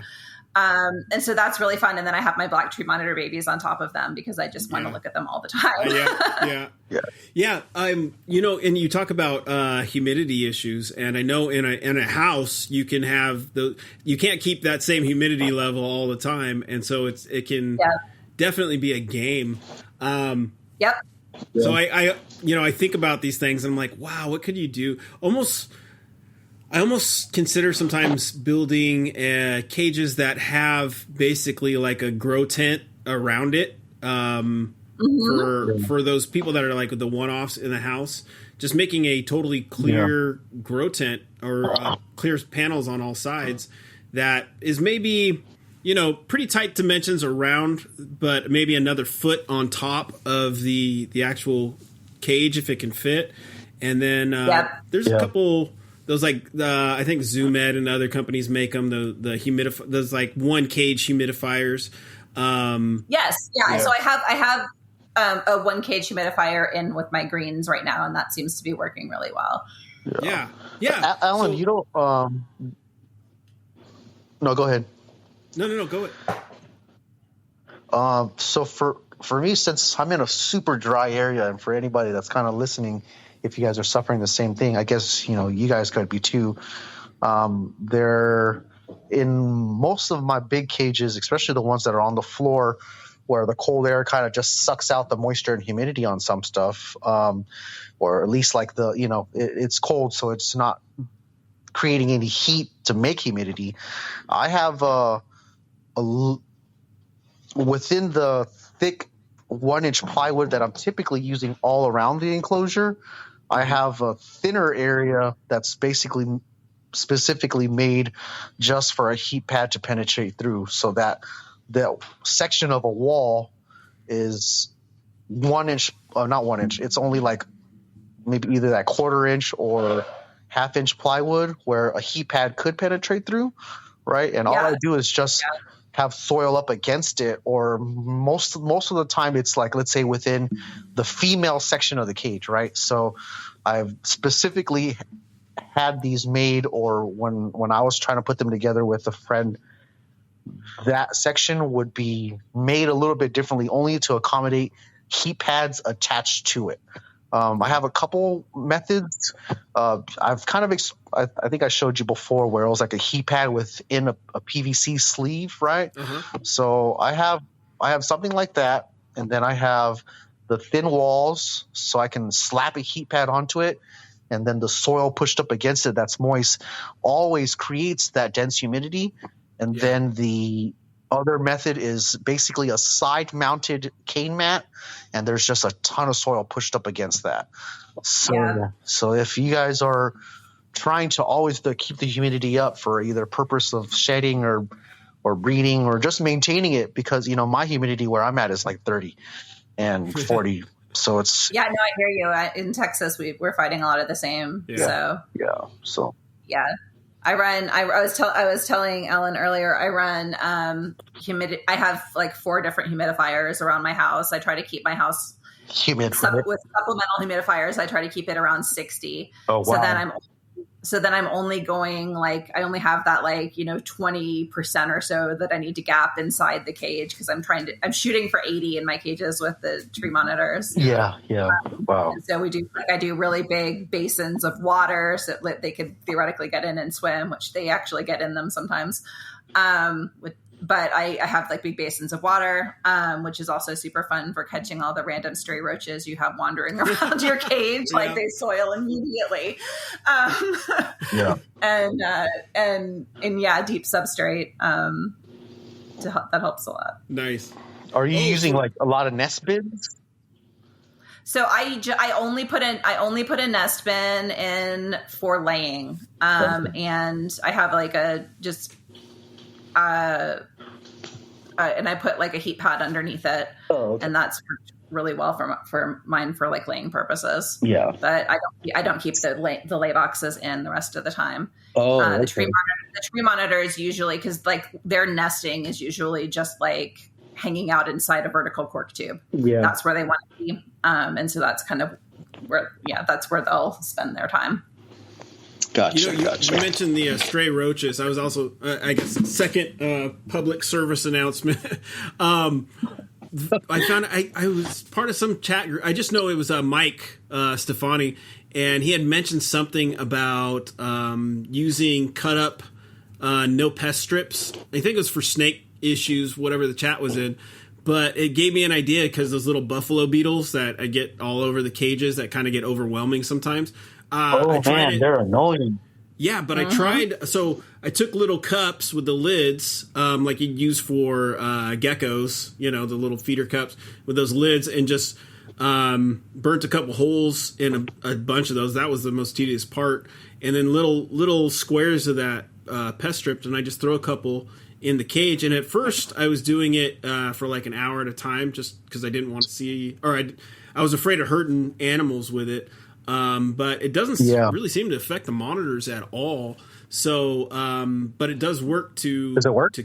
And so that's really fun. And then I have my black tree monitor babies on top of them because I just want to look at them all the time. And you talk about humidity issues, and I know in a house you can have you can't keep that same humidity level all the time, and so it can definitely be a game. Yep. So I think about these things and I'm like, wow, what could you do? I almost consider sometimes building cages that have basically like a grow tent around it. for those people that are like the one-offs in the house, just making a totally clear grow tent or clear panels on all sides that is maybe, pretty tight dimensions around, but maybe another foot on top of the actual cage if it can fit. And then there's a couple, those I think ZoomEd and other companies make them, the humidifier, those like one cage humidifiers. Yes. Yeah. So I have a one cage humidifier in with my greens right now, and that seems to be working really well. Yeah. Alan, you don't, no, go ahead. No, go ahead. So for me, since I'm in a super dry area, and for anybody that's kind of listening, if you guys are suffering the same thing, I guess, you guys could be too. They're in most of my big cages, especially the ones that are on the floor where the cold air kind of just sucks out the moisture and humidity on some stuff. Or at least like it's cold, so it's not creating any heat to make humidity. I have within the thick 1-inch plywood that I'm typically using all around the enclosure, I have a thinner area that's basically specifically made just for a heat pad to penetrate through, so that the section of a wall is 1 inch, not 1 inch. It's only like maybe either that 1/4 inch or 1/2 inch plywood where a heat pad could penetrate through, right? And all I do is just have soil up against it, or most of the time it's like, let's say within the female section of the cage, right? So I've specifically had these made, or when I was trying to put them together with a friend, that section would be made a little bit differently, only to accommodate heat pads attached to it. I have a couple methods. I've kind of I think I showed you before where it was like a heat pad within a PVC sleeve, right? So I have something like that, and then I have the thin walls, so I can slap a heat pad onto it, and then the soil pushed up against it that's moist always creates that dense humidity. And then the other method is basically a side-mounted cane mat, and there's just a ton of soil pushed up against that. So if you guys are trying to always keep the humidity up for either purpose of shedding or breeding or just maintaining it, because my humidity where I'm at is like 30 and 40. So it's I hear you. In Texas, we're fighting a lot of the same. So I run. I was telling Ellen earlier. I run I have like 4 different humidifiers around my house. I try to keep my house humid with supplemental humidifiers. I try to keep it around 60. Oh wow! So then I'm only going I only have that 20% or so that I need to gap inside the cage, because I'm shooting for 80 in my cages with the tree monitors. Yeah. Wow. So I do really big basins of water so that they could theoretically get in and swim, which they actually get in them sometimes. But I have big basins of water, which is also super fun for catching all the random stray roaches you have wandering around your cage. They soil immediately. And deep substrate. That helps a lot. Nice. Are you using a lot of nest bins? So I only put a nest bin in for laying, and I have and I put a heat pad underneath it, and that's worked really well for mine for laying purposes. Yeah, but I don't keep the lay boxes in the rest of the time. The tree monitors usually, because their nesting is usually just hanging out inside a vertical cork tube. Yeah, that's where they want to be, and so that's kind of where they'll spend their time. Gotcha. You mentioned the stray roaches. I was also, I guess, second public service announcement. I found I was part of some chat group. I just know it was Mike Stefani, and he had mentioned something about using cut up no pest strips. I think it was for snake issues, whatever the chat was in. But it gave me an idea, because those little buffalo beetles that I get all over the cages that kind of get overwhelming sometimes. They're annoying. Yeah, but I tried. So I took little cups with the lids, like you'd use for geckos, the little feeder cups with those lids, and just burnt a couple holes in a bunch of those. That was the most tedious part. And then little squares of that pest strip, and I just throw a couple in the cage. And at first, I was doing it for like an hour at a time, just because I didn't want to see, or I was afraid of hurting animals with it. But it doesn't really seem to affect the monitors at all. So, but it does work to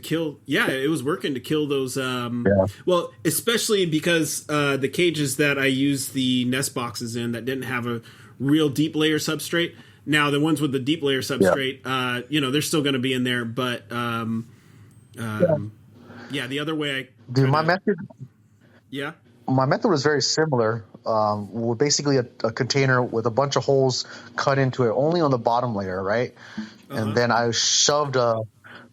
kill. Yeah, it was working to kill those. Well, especially because the cages that I used the nest boxes in that didn't have a real deep layer substrate. Now the ones with the deep layer substrate, they're still going to be in there. But the other way, my method. Yeah. My method was very similar. With basically a container with a bunch of holes cut into it, only on the bottom layer, right? And then I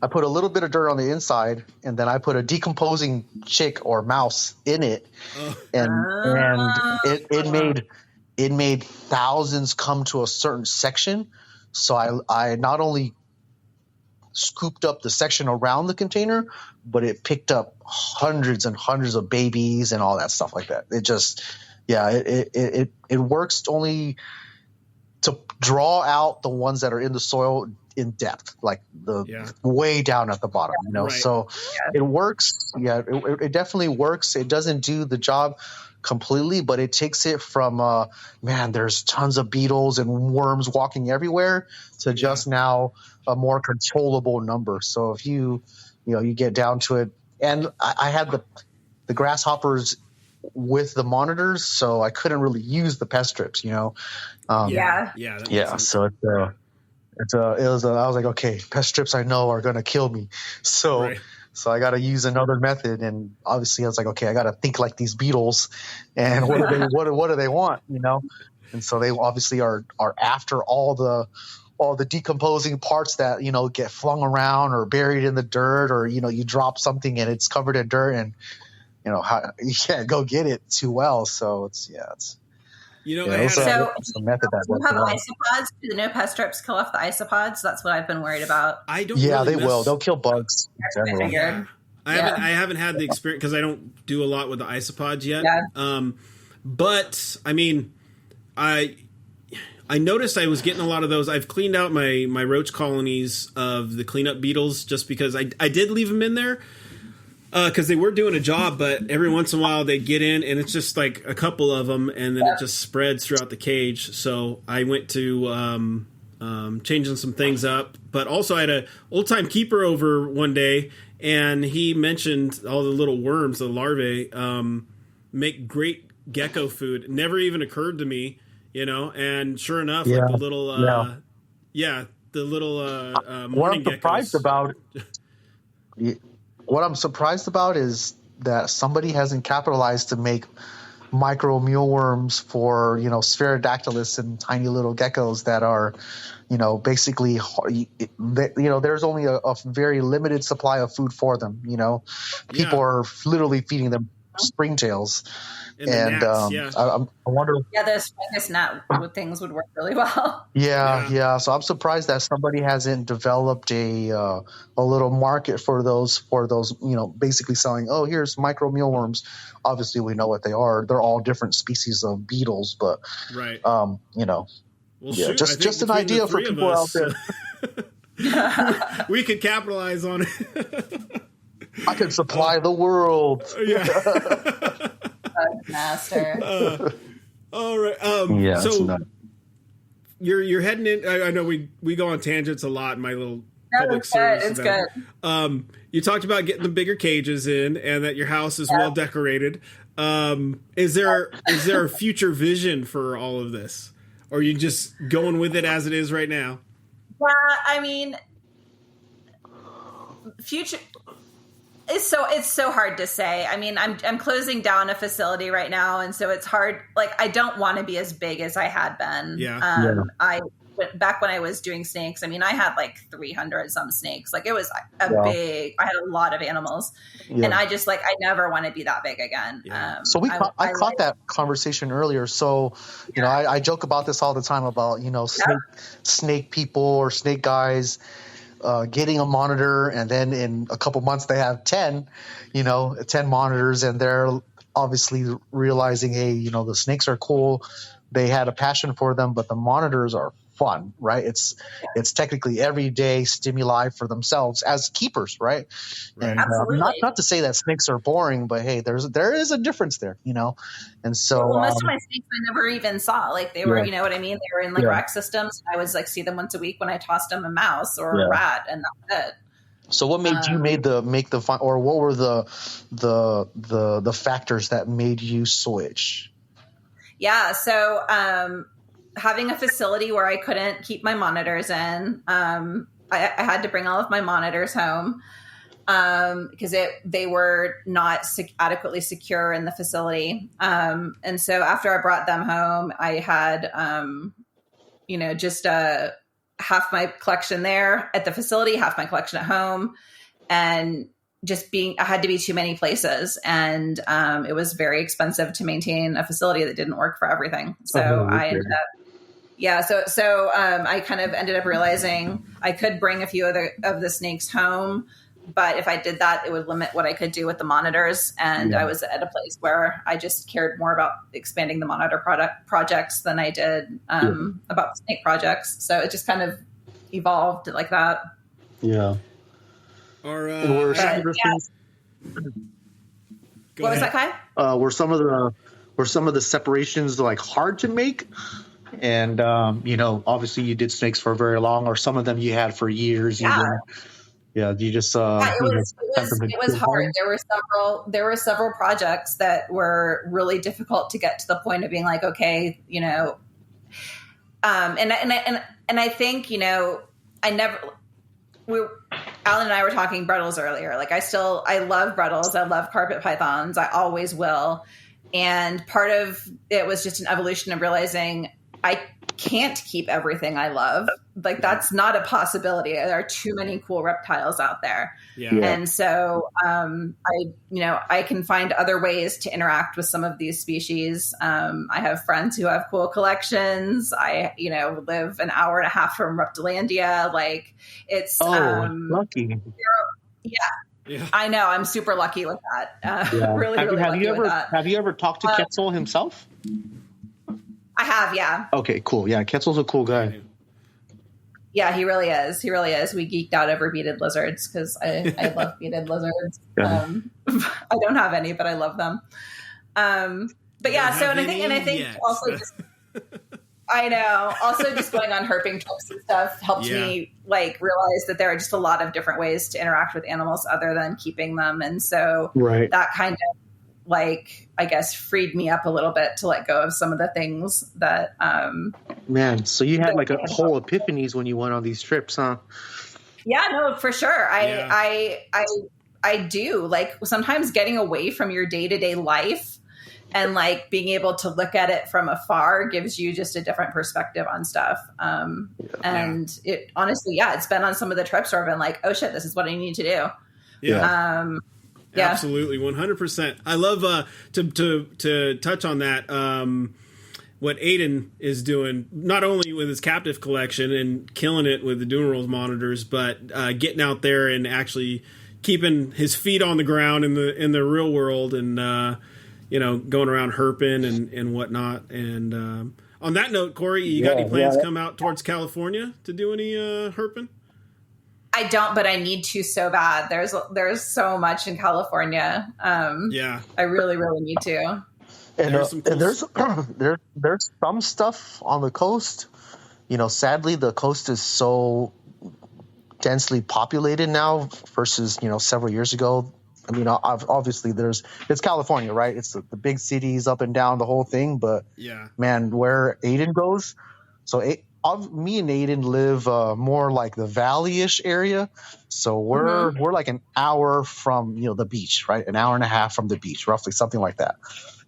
I put a little bit of dirt on the inside, and then I put a decomposing chick or mouse in it, and it made thousands come to a certain section. So I not only scooped up the section around the container, but it picked up hundreds and hundreds of babies and all that stuff like that. It just, it works only to draw out the ones that are in the soil in depth, like way down at the bottom, Right. So it works. Yeah, it definitely works. It doesn't do the job completely, but it takes it from there's tons of beetles and worms walking everywhere to just now a more controllable number. So if you get down to it, and I had the grasshoppers with the monitors, so I couldn't really use the pest strips, So I was like, okay, pest strips I know are going to kill me. So I got to use another method. And obviously I was like, okay, I got to think like these beetles, and what do they want, And so they obviously are after all the decomposing parts that, get flung around or buried in the dirt, or, you drop something and it's covered in dirt, and, you can't go get it too well. So it's it's a method that you have isopods. Do the no pest strips kill off the isopods? That's what I've been worried about. I don't. Yeah, really will. They'll kill bugs. I haven't had the experience because I don't do a lot with the isopods yet. Yeah. But I mean, I noticed I was getting a lot of those. I've cleaned out my roach colonies of the cleanup beetles just because I did leave them in there. Because they were doing a job, but every once in a while they get in, and it's just like a couple of them, and then it just spreads throughout the cage. So I went to changing some things up, but also I had a old time keeper over one day, and he mentioned all the little worms, the larvae, make great gecko food. It never even occurred to me, And sure enough, like the little, morning geckos. What I'm surprised about is that somebody hasn't capitalized to make micro mealworms for, spherodactylus and tiny little geckos that are, basically, there's only a very limited supply of food for them. People are literally feeding them springtails. And gnats, I wonder. Yeah, those fungus gnat things would work really well. Yeah. So I'm surprised that somebody hasn't developed a little market for those. Basically selling. Oh, here's micro mealworms. Obviously, we know what they are. They're all different species of beetles, but well, just an idea for people out there. We could capitalize on it. I could supply the world. Master. All right. So you're heading in. I know we go on tangents a lot in my little public service. It's good. You talked about getting the bigger cages in, and that your house is well decorated. Is there a future vision for all of this, or are you just going with it as it is right now? I mean, future. It's so hard to say. I mean, I'm closing down a facility right now, and so it's hard. Like, I don't want to be as big as I had been. back when I was doing snakes, I mean, I had like 300 some snakes. Like it was I had a lot of animals, and I just like, I never want to be that big again. So I caught that conversation earlier. So, you know, I joke about this all the time about, you know, snake people or snake guys getting a monitor, and then in a couple months they have 10 monitors, and they're obviously realizing, hey, you know, the snakes are cool. They had a passion for them, but the monitors are fun, right? It's technically everyday stimuli for themselves as keepers, right? And not to say that snakes are boring, but hey, there is a difference there, you know. And so most of my snakes I never even saw. Like they were, you know what I mean? They were in like rack systems. I was like see them once a week when I tossed them a mouse or a rat, and that's it. So what made you or what were the factors that made you switch? Yeah, so having a facility where I couldn't keep my monitors in, I had to bring all of my monitors home because they were not adequately secure in the facility. And so after I brought them home, I had, just half my collection there at the facility, half my collection at home, and I had to be too many places, and it was very expensive to maintain a facility that didn't work for everything. So I ended up, I kind of ended up realizing I could bring a few of the snakes home, but if I did that, it would limit what I could do with the monitors. And I was at a place where I just cared more about expanding the monitor projects than I did about the snake projects. So it just kind of evolved like that. Yeah. Or what was that, Kai? Were some of the separations like hard to make? And obviously you did snakes for very long, or some of them you had for years. You just it was hard. There were several projects that were really difficult to get to the point of being like, okay, you know, and I think, you know, Alan and I were talking Brettles earlier. Like I love Brettles. I love carpet pythons. I always will. And part of it was just an evolution of realizing I can't keep everything I love. Like that's not a possibility. There are too many cool reptiles out there. Yeah. And so I can find other ways to interact with some of these species. I have friends who have cool collections. I, live an hour and a half from Reptilandia. Like it's lucky. Yeah. I know. I'm super lucky with that. Really lucky with that. Have you ever talked to Quetzal himself? I have, yeah. Okay, cool. Yeah, Quetzal's a cool guy. Yeah, he really is. He really is. We geeked out over beaded lizards because I love beaded lizards. Yeah. I don't have any, but I love them. But yeah, so I think also just I know. Also just going on herping trips and stuff helped me like realize that there are just a lot of different ways to interact with animals other than keeping them. And so that kind of like, I guess, freed me up a little bit to let go of some of the things that man, so you had like a whole epiphanies when you went on these trips, huh? Yeah, no, for sure. I do. Like sometimes getting away from your day-to-day life and like being able to look at it from afar gives you just a different perspective on stuff. And it honestly, it's been on some of the trips where I've been like, oh shit, this is what I need to do. Yeah. Absolutely, 100%. I love to touch on that. What Aiden is doing, not only with his captive collection and killing it with the Dual monitors, but getting out there and actually keeping his feet on the ground in the real world, and going around herping and whatnot. And on that note, Kori, you got any plans to come out towards California to do any herping? I don't, but I need to so bad. There's so much in California. I really, really need to. And there's some stuff on the coast. Sadly, the coast is so densely populated now versus several years ago. I mean, obviously it's California, right? It's the big cities up and down the whole thing. But man, where Aiden goes, so me and Aiden live more like the valley-ish area, so we're like an hour from the beach, right? An hour and a half from the beach, roughly, something like that.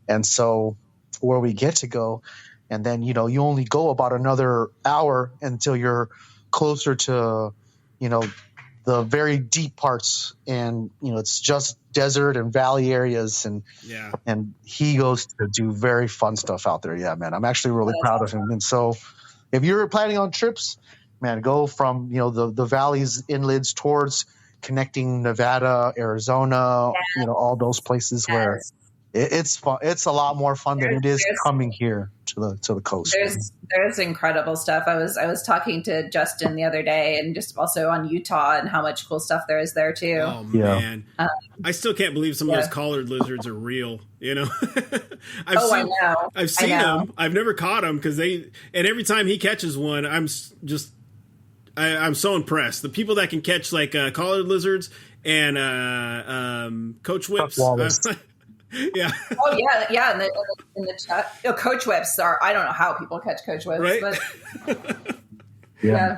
And so where we get to go and then you only go about another hour until you're closer to the very deep parts, and it's just desert and valley areas, and he goes to do very fun stuff out there. Yeah, man, I'm actually really proud of him. And so if you're planning on trips, man, go from the valleys inlands towards connecting Nevada, Arizona, all those places where it's fun. It's a lot more fun than it is coming here to the coast. There's incredible stuff. I was talking to Justin the other day, and just also on Utah and how much cool stuff there is there too. Oh man, I still can't believe some of those collared lizards are real. I know. I've seen them. I've never caught them and every time he catches one, I'm so impressed. The people that can catch like collared lizards and coach whips. Yeah. Oh yeah. In the chat, coach whips are. I don't know how people catch coach whips, right? But yeah.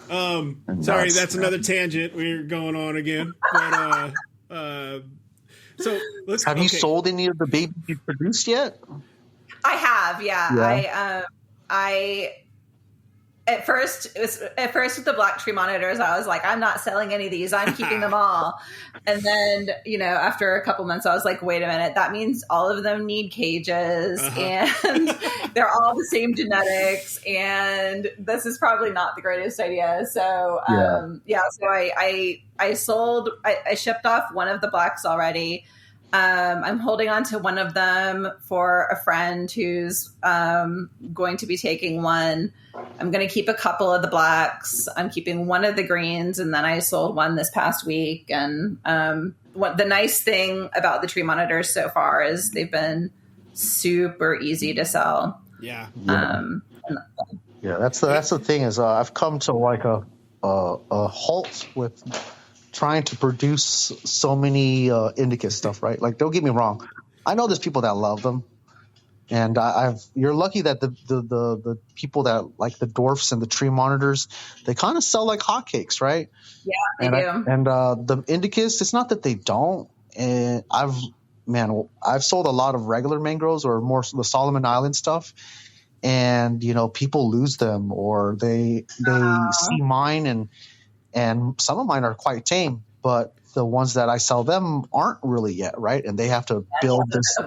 Sorry, that's another tangent. We're going on again. But so let's. Have you sold any of the babies you produced yet? I have. Yeah. I At first with the black tree monitors, I was like, I'm not selling any of these. I'm keeping them all. And then, after a couple months, I was like, wait a minute, that means all of them need cages and they're all the same genetics. And this is probably not the greatest idea. So, so I shipped off one of the blacks already. I'm holding on to one of them for a friend who's going to be taking one. I'm going to keep a couple of the blacks. I'm keeping one of the greens, and then I sold one this past week. And the nice thing about the tree monitors so far is they've been super easy to sell. Yeah. That's the thing is I've come to like a halt with trying to produce so many indica stuff, right? Like, don't get me wrong, I know there's people that love them, and you're lucky that the people that like the dwarfs and the tree monitors, they kind of sell like hotcakes, right? Yeah, they do. The indicas, it's not that they don't. And I've sold a lot of regular mangroves or more the Solomon Island stuff, and people lose them or they see mine and some of mine are quite tame, but the ones that I sell them aren't really yet, right? And they have to build this.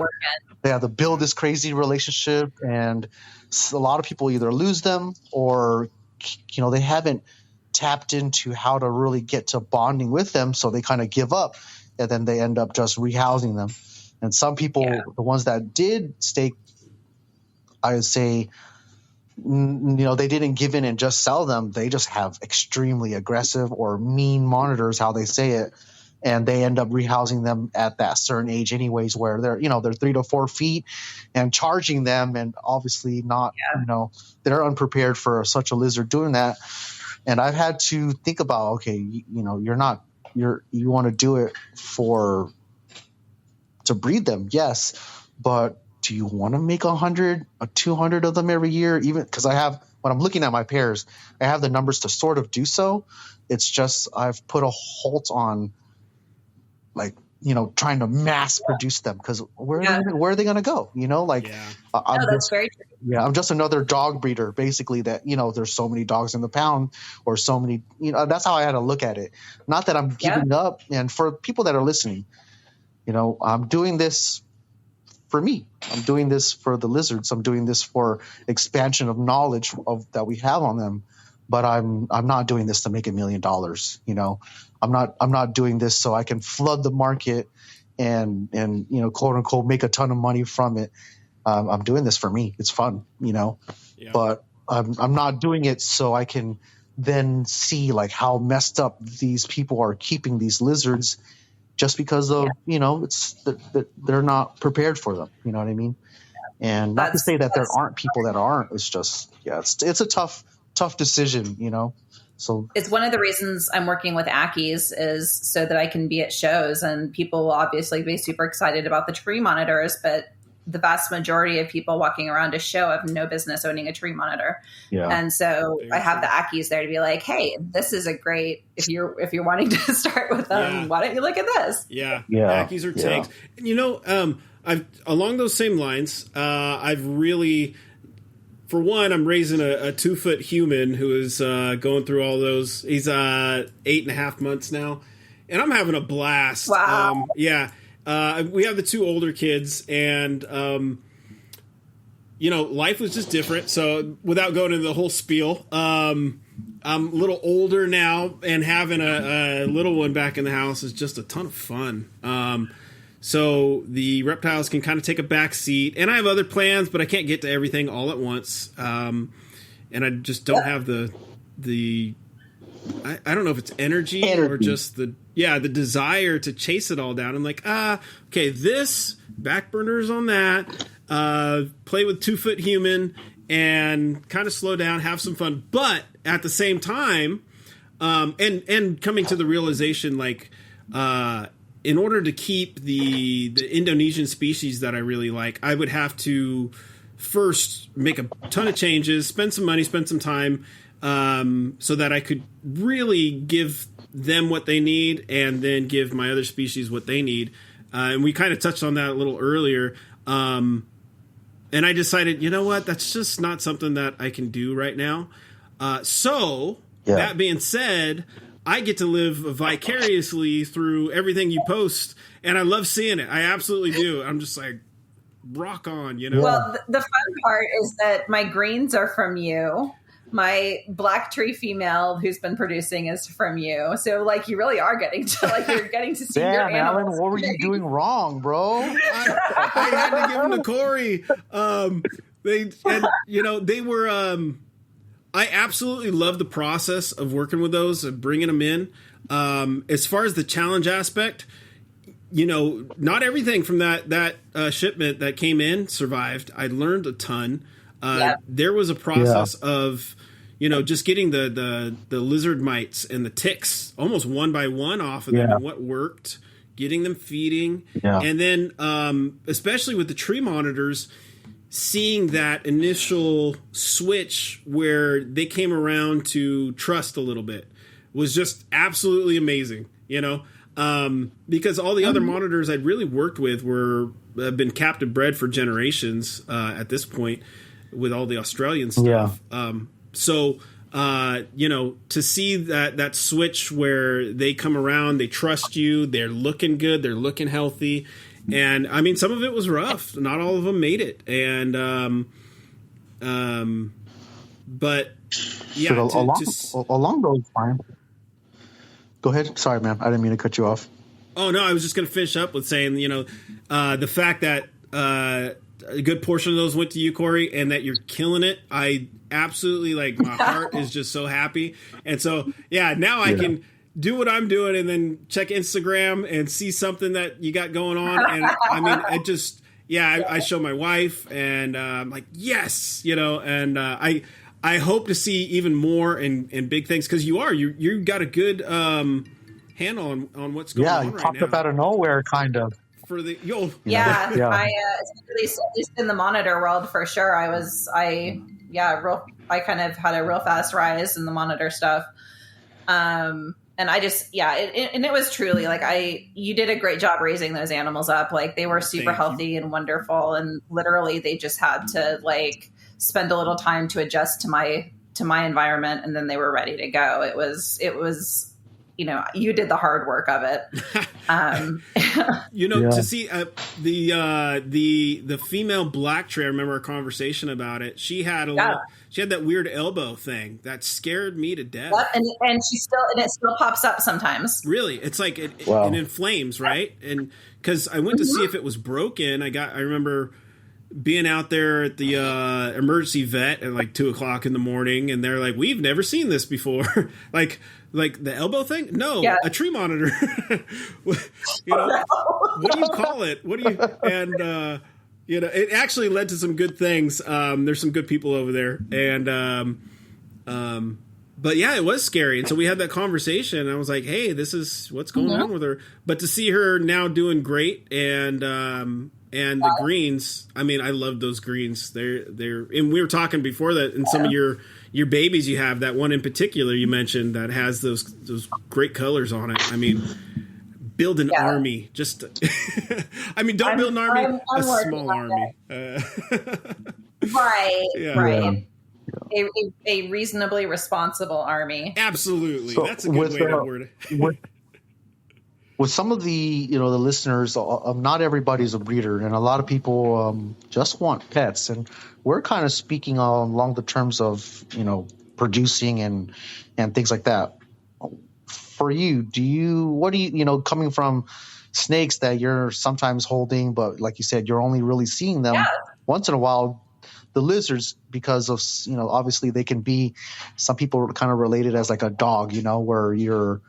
They have to build this crazy relationship, and a lot of people either lose them or they haven't tapped into how to really get to bonding with them, so they kind of give up, and then they end up just rehousing them. And some people, the ones that did stay, I would say, they didn't give in and just sell them. They just have extremely aggressive or mean monitors, how they say it, and they end up rehousing them at that certain age anyways, where they're 3 to 4 feet and charging them, and obviously not, they're unprepared for such a lizard doing that. And I've had to think about, okay, you want to do it to breed them, yes, but do you want to make 100 or 200 of them every year? Even because when I'm looking at my pairs, I have the numbers to sort of do so. It's just I've put a halt on, trying to mass produce them, because where are they going to go? That's very true. Yeah, I'm just another dog breeder, basically. That there's so many dogs in the pound, or so many. That's how I had to look at it. Not that I'm giving up. And for people that are listening, I'm doing this for me. I'm doing this for the lizards. I'm doing this for expansion of knowledge that we have on them. But I'm not doing this to make $1 million. I'm not doing this so I can flood the market and quote unquote make a ton of money from it. I'm doing this for me. It's fun, But I'm not doing it so I can then see like how messed up these people are keeping these lizards. Just because of it's they're not prepared for them, you know what I mean? And not to say that there aren't people that aren't. It's just it's a tough decision, So it's one of the reasons I'm working with Ackies is so that I can be at shows, and people will obviously be super excited about the tree monitors, but the vast majority of people walking around a show have no business owning a tree monitor. Yeah. And so I have the Ackies there to be like, hey, this is a great, if you're wanting to start with them, why don't you look at this? Yeah. Ackies are tanks. And I've along those same lines, I've really for one, I'm raising a 2-foot human who is going through all those. He's 8.5 months now, and I'm having a blast. Wow. Yeah. We have the 2 older kids, and life was just different. So without going into the whole spiel, I'm a little older now, and having a little one back in the house is just a ton of fun. So the reptiles can kind of take a back seat, and I have other plans, but I can't get to everything all at once. And I just don't have the I don't know if it's energy or just the desire to chase it all down. I'm like, okay, this back burners on that, play with 2-foot human and kind of slow down, have some fun. But at the same time, and coming to the realization, like, in order to keep the Indonesian species that I really like, I would have to first make a ton of changes, spend some money, spend some time, so that I could really give them what they need and then give my other species what they need. And we kind of touched on that a little earlier. And I decided, you know what, that's just not something that I can do right now. That being said, I get to live vicariously through everything you post, and I love seeing it. I absolutely do. I'm just like, rock on, Well, the fun part is that my greens are from you. My black tree female who's been producing is from you. So, like, you really are getting to, you're getting to see your animals. Alan, what were you doing wrong, bro? I had to give them to Kori. They were... I absolutely love the process of working with those, of bringing them in. As far as the challenge aspect, not everything from that shipment that came in survived. I learned a ton. There was a process of, just getting the lizard mites and the ticks almost one by one off of them and what worked, getting them feeding. And then, especially with the tree monitors, seeing that initial switch where they came around to trust a little bit was just absolutely amazing, because all the other monitors I'd really worked with have been captive bred for generations at this point with all the Australian stuff. To see that switch where they come around, they trust you, they're looking good, they're looking healthy. And I mean, some of it was rough. Not all of them made it. And, but yeah, along those lines. Go ahead. Sorry, man. I didn't mean to cut you off. Oh no, I was just going to finish up with saying, the fact that, a good portion of those went to you, Kori, and that you're killing it. I absolutely, my heart is just so happy. And so, now I can do what I'm doing and then check Instagram and see something that you got going on. And I mean, it just, I show my wife and I'm like, yes, and I hope to see even more and big things. Cause you got a good handle on what's going on right now. Yeah, you popped up out of nowhere, kind of. For the at least in the monitor world for sure. I kind of had a real fast rise in the monitor stuff. And I just, and it was truly you did a great job raising those animals up. Like, they were super healthy and wonderful. And literally they just had to spend a little time to adjust to my environment. And then they were ready to go. It was, you did the hard work of it. To see the female black tree, I remember a conversation about it. She had she had that weird elbow thing that scared me to death. Yep. And it still pops up sometimes. Really? It's like it inflames, right? And because I went to see if it was broken, I remember being out there at the emergency vet at 2:00 in the morning, and they're like, "We've never seen this before." Like the elbow thing? No, a tree monitor. What do you call it? And it actually led to some good things. There's some good people over there, and but it was scary. And so we had that conversation. And I was like, "Hey, this is what's going on with her." But to see her now doing great, and the greens, I mean, I love those greens. They're and we were talking before that in some of your babies you have, that one in particular you mentioned that has those great colors on it. I mean, build an army. Just, I mean, don't build an army, a small army. Right, Yeah. right. A reasonably responsible army. Absolutely. So That's a good way to word it. with some of the the listeners, not everybody's a breeder, and a lot of people just want pets, and we're kind of speaking along the terms of producing and things like that. For you, what do you coming from snakes that you're sometimes holding, but like you said, you're only really seeing them once in a while. The lizards, because of obviously they can be, some people kind of related as like a dog, where you're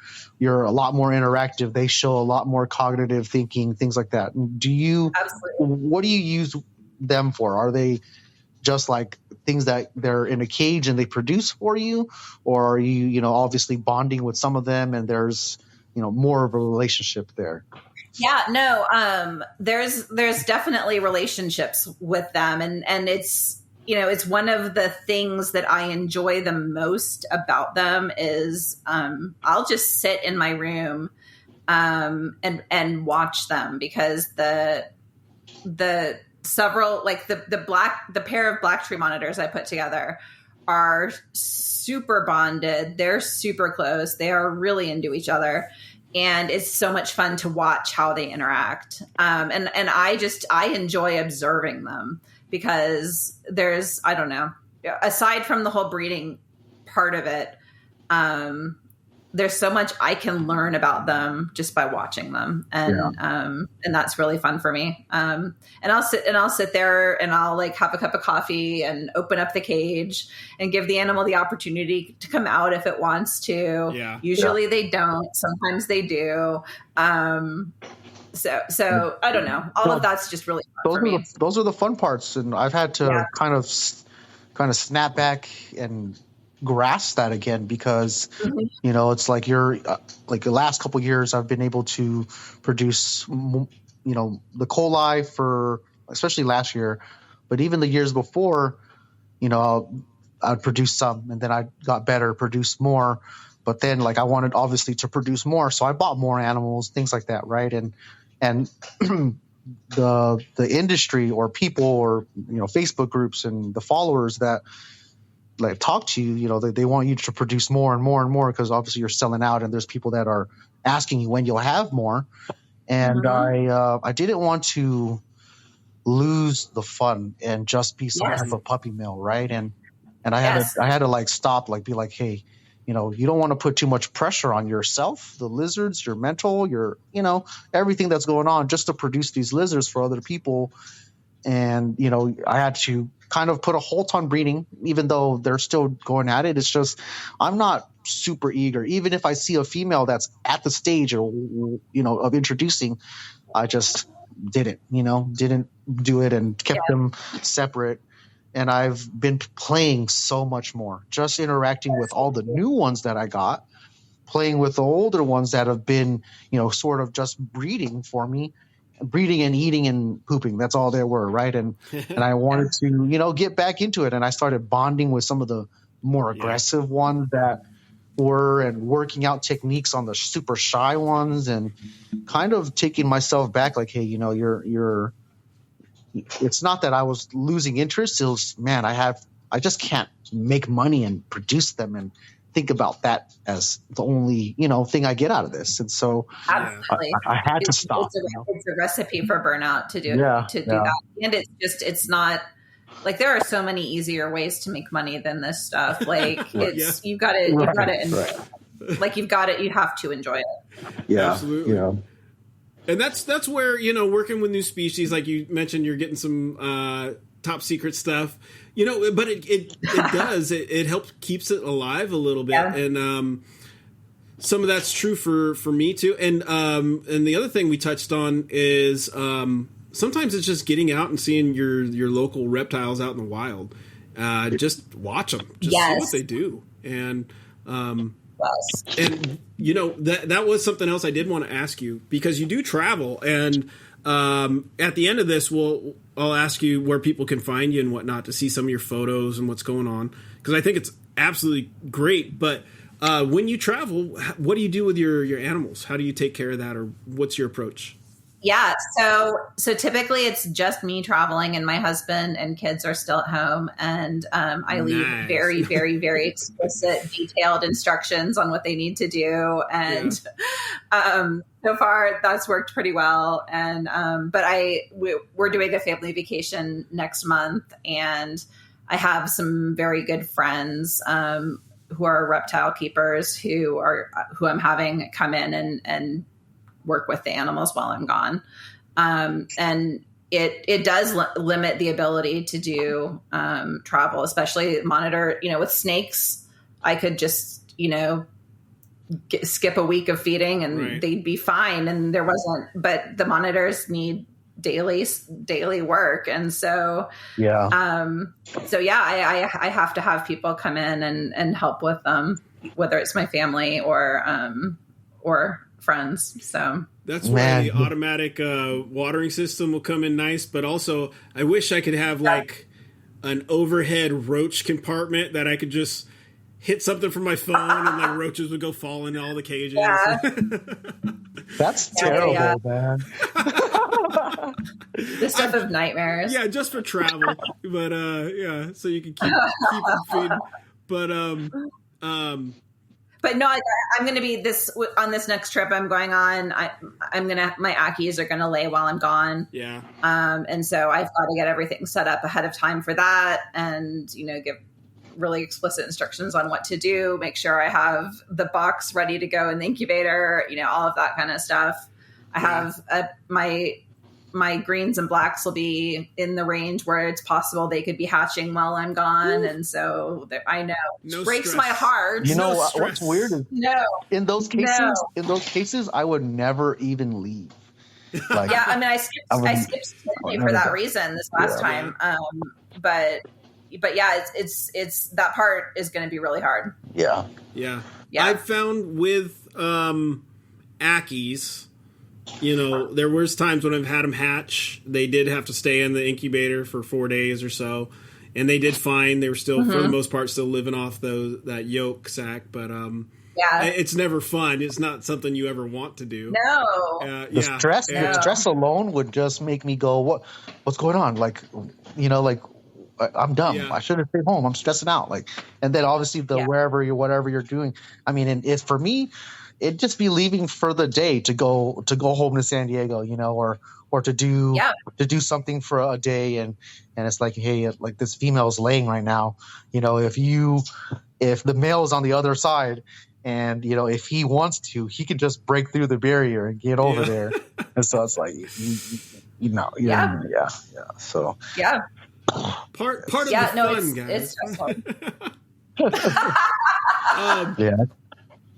a lot more interactive. They show a lot more cognitive thinking, things like that. What do you use them for? Are they just like things that they're in a cage and they produce for you, or are you obviously bonding with some of them and there's more of a relationship there? Yeah, no, there's definitely relationships with them, and it's it's one of the things that I enjoy the most about them is I'll just sit in my room and watch them, because the several, like the pair of black tree monitors I put together are super bonded. They're super close. They are really into each other. And it's so much fun to watch how they interact. And I enjoy observing them, because there's, I don't know, aside from the whole breeding part of it, there's so much I can learn about them just by watching them. And that's really fun for me. And I'll sit there and I'll like have a cup of coffee and open up the cage and give the animal the opportunity to come out if it wants to. Yeah. Usually they don't, sometimes they do. So I don't know. All of that's just really fun for me. Those are the fun parts. And I've had to kind of snap back and grasp that again, because it's like like the last couple of years I've been able to produce the coli, for especially last year, but even the years before, I'd produce some, and then I got better, produced more, but then like I wanted obviously to produce more, so I bought more animals, things like that, right? And the industry or people or Facebook groups and the followers that like talk to you, they want you to produce more and more and more, because obviously you're selling out, and there's people that are asking you when you'll have more. And I didn't want to lose the fun and just be some type of puppy mill, right? And I had to like stop, like be like, hey, you don't want to put too much pressure on yourself, the lizards, your mental, your everything that's going on, just to produce these lizards for other people. And I had to kind of put a halt on breeding, even though they're still going at it. It's just I'm not super eager. Even if I see a female that's at the stage of introducing, I just didn't do it and kept them separate. And I've been playing so much more, just interacting with all the new ones that I got, playing with the older ones that have been sort of just breeding for me. Breeding and eating and pooping, that's all there were, right? And I wanted to get back into it, and I started bonding with some of the more aggressive ones that were, and working out techniques on the super shy ones, and kind of taking myself back, like, hey, you're it's not that I was losing interest, it was, man, I just can't make money and produce them and think about that as the only thing I get out of this. And so absolutely, I had to stop. It's a recipe for burnout to do that, and it's not like there are so many easier ways to make money than this stuff. Like it's you have to enjoy it. Yeah, absolutely. And that's where working with new species, like you mentioned, you're getting some top secret stuff. But it does. It helps, keeps it alive a little bit. Yeah. And some of that's true for me too. And the other thing we touched on is sometimes it's just getting out and seeing your local reptiles out in the wild. Just watch them. Just see what they do. And and that was something else I did want to ask you, because you do travel, and at the end of this, I'll ask you where people can find you and whatnot to see some of your photos and what's going on, because I think it's absolutely great. But when you travel, what do you do with your animals? How do you take care of that, or what's your approach? Yeah. So typically it's just me traveling and my husband and kids are still at home. And I leave very, very, very explicit, detailed instructions on what they need to do. And so far that's worked pretty well. And but we're doing a family vacation next month, and I have some very good friends who are reptile keepers who I'm having come in and work with the animals while I'm gone. And it does limit the ability to do travel, especially monitor, with snakes. I could just, skip a week of feeding and they'd be fine. And but the monitors need daily work. And so, I have to have people come in and help with them, whether it's my family or friends. So that's where the automatic watering system will come in nice. But also, I wish I could have like an overhead roach compartment that I could just hit something from my phone and like roaches would go fall in all the cages. Yeah. That's terrible, man. The stuff of nightmares. Yeah, just for travel. But so you can keep them feeding. But no, I'm going to be on this next trip I'm going on. My Ackies are going to lay while I'm gone. Yeah. And so I've got to get everything set up ahead of time for that, and give really explicit instructions on what to do. Make sure I have the box ready to go in the incubator. All of that kind of stuff. I have my greens and blacks will be in the range where it's possible they could be hatching while I'm gone. Ooh. And so I know it breaks my heart. What's weird is in those cases, I would never even leave. Like, I mean, I skipped for that reason this last time. But yeah, it's that part is going to be really hard. Yeah. I've found with Ackies, there was times when I've had them hatch. They did have to stay in the incubator for 4 days or so, and they did fine. They were still, for the most part, still living off that yolk sac. But it's never fun. It's not something you ever want to do. No, the stress alone would just make me go, what's going on? Like, I'm dumb. Yeah. I should have stayed home. I'm stressing out. And then obviously whatever you're doing. I mean, and it's for me. It'd just be leaving for the day to go home to San Diego, or to do something for a day, and it's like, hey, like this female is laying right now, if the male is on the other side, and if he wants to, he can just break through the barrier and get over there, and so it's like, so part of the fun, guys. It's stressful.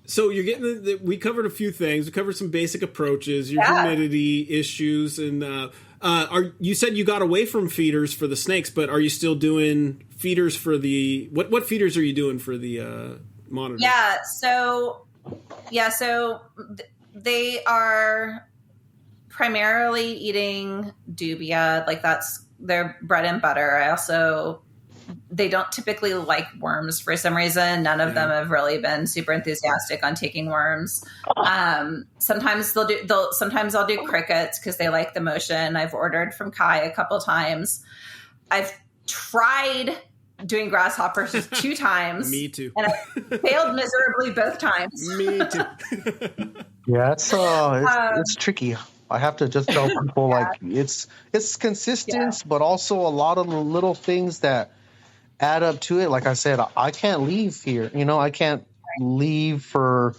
So you're getting we covered a few things. We covered some basic approaches, your humidity issues, and you said you got away from feeders for the snakes, but are you still doing feeders for the what feeders are you doing for the monitors? So they are primarily eating dubia, like that's their bread and butter. They don't typically like worms for some reason. None of them have really been super enthusiastic on taking worms. Sometimes sometimes I'll do crickets because they like the motion. I've ordered from Kai a couple times. I've tried doing grasshoppers 2 times. Me too. And I failed miserably both times. Me too. Yeah, it's tricky. I have to just tell people it's consistent, but also a lot of the little things that add up to it. Like I said, I can't leave here. I can't leave for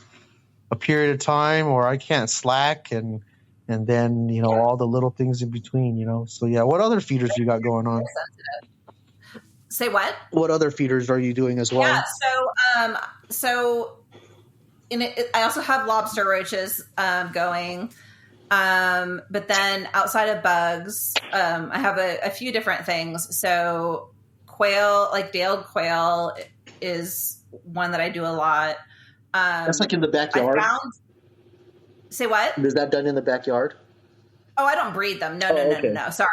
a period of time, or I can't slack, and then all the little things in between. So what other feeders you got going on? Say what? What other feeders are you doing as well? Yeah, so I also have lobster roaches going. But then outside of bugs, I have a few different things. So quail, like Dale quail, is one that I do a lot. That's like in the backyard. Say what? Is that done in the backyard? Oh, I don't breed them. No. Sorry.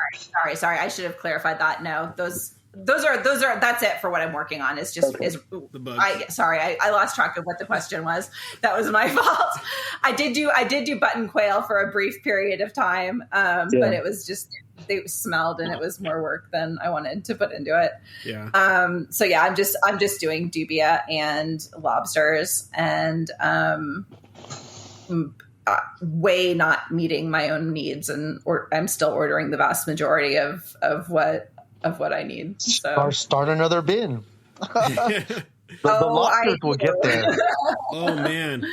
I should have clarified that. No, those that's it for what I'm working on. Is just is The bugs. I lost track of what the question was. That was my fault. I did do button quail for a brief period of time, but it was just they smelled and it was more work than I wanted to put into it. Yeah. So yeah, I'm just doing dubia and lobsters and way not meeting my own needs, and I'm still ordering the vast majority of what I need. So Start another bin. The lobsters will get there. Oh man,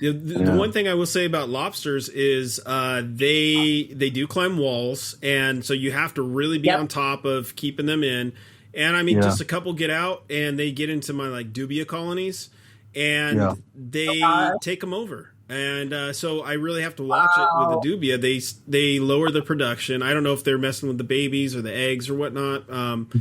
the one thing I will say about lobsters is they do climb walls, and so you have to really be on top of keeping them in. And I mean, just a couple get out, and they get into my like dubia colonies, and they take them over. And so I really have to watch it with the dubia. They lower the production. I don't know if they're messing with the babies or the eggs or whatnot.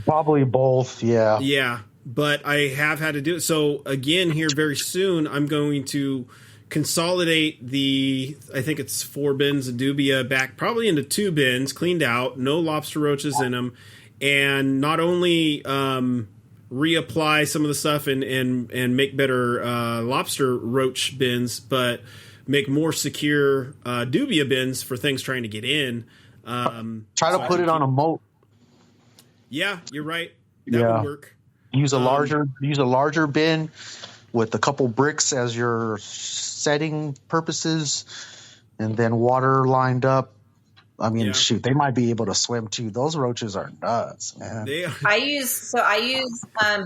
Probably both. Yeah. Yeah. But I have had to do it. So again, here very soon, I'm going to consolidate I think it's 4 bins of dubia back probably into 2 bins, cleaned out, no lobster roaches in them. And not only reapply some of the stuff and make better lobster roach bins, but make more secure dubia bins for things trying to get in. Try to put it on a moat. Yeah, you're right. That would work. Use a larger bin with a couple bricks as your setting purposes, and then water lined up. I mean, shoot, they might be able to swim too. Those roaches are nuts, man. I use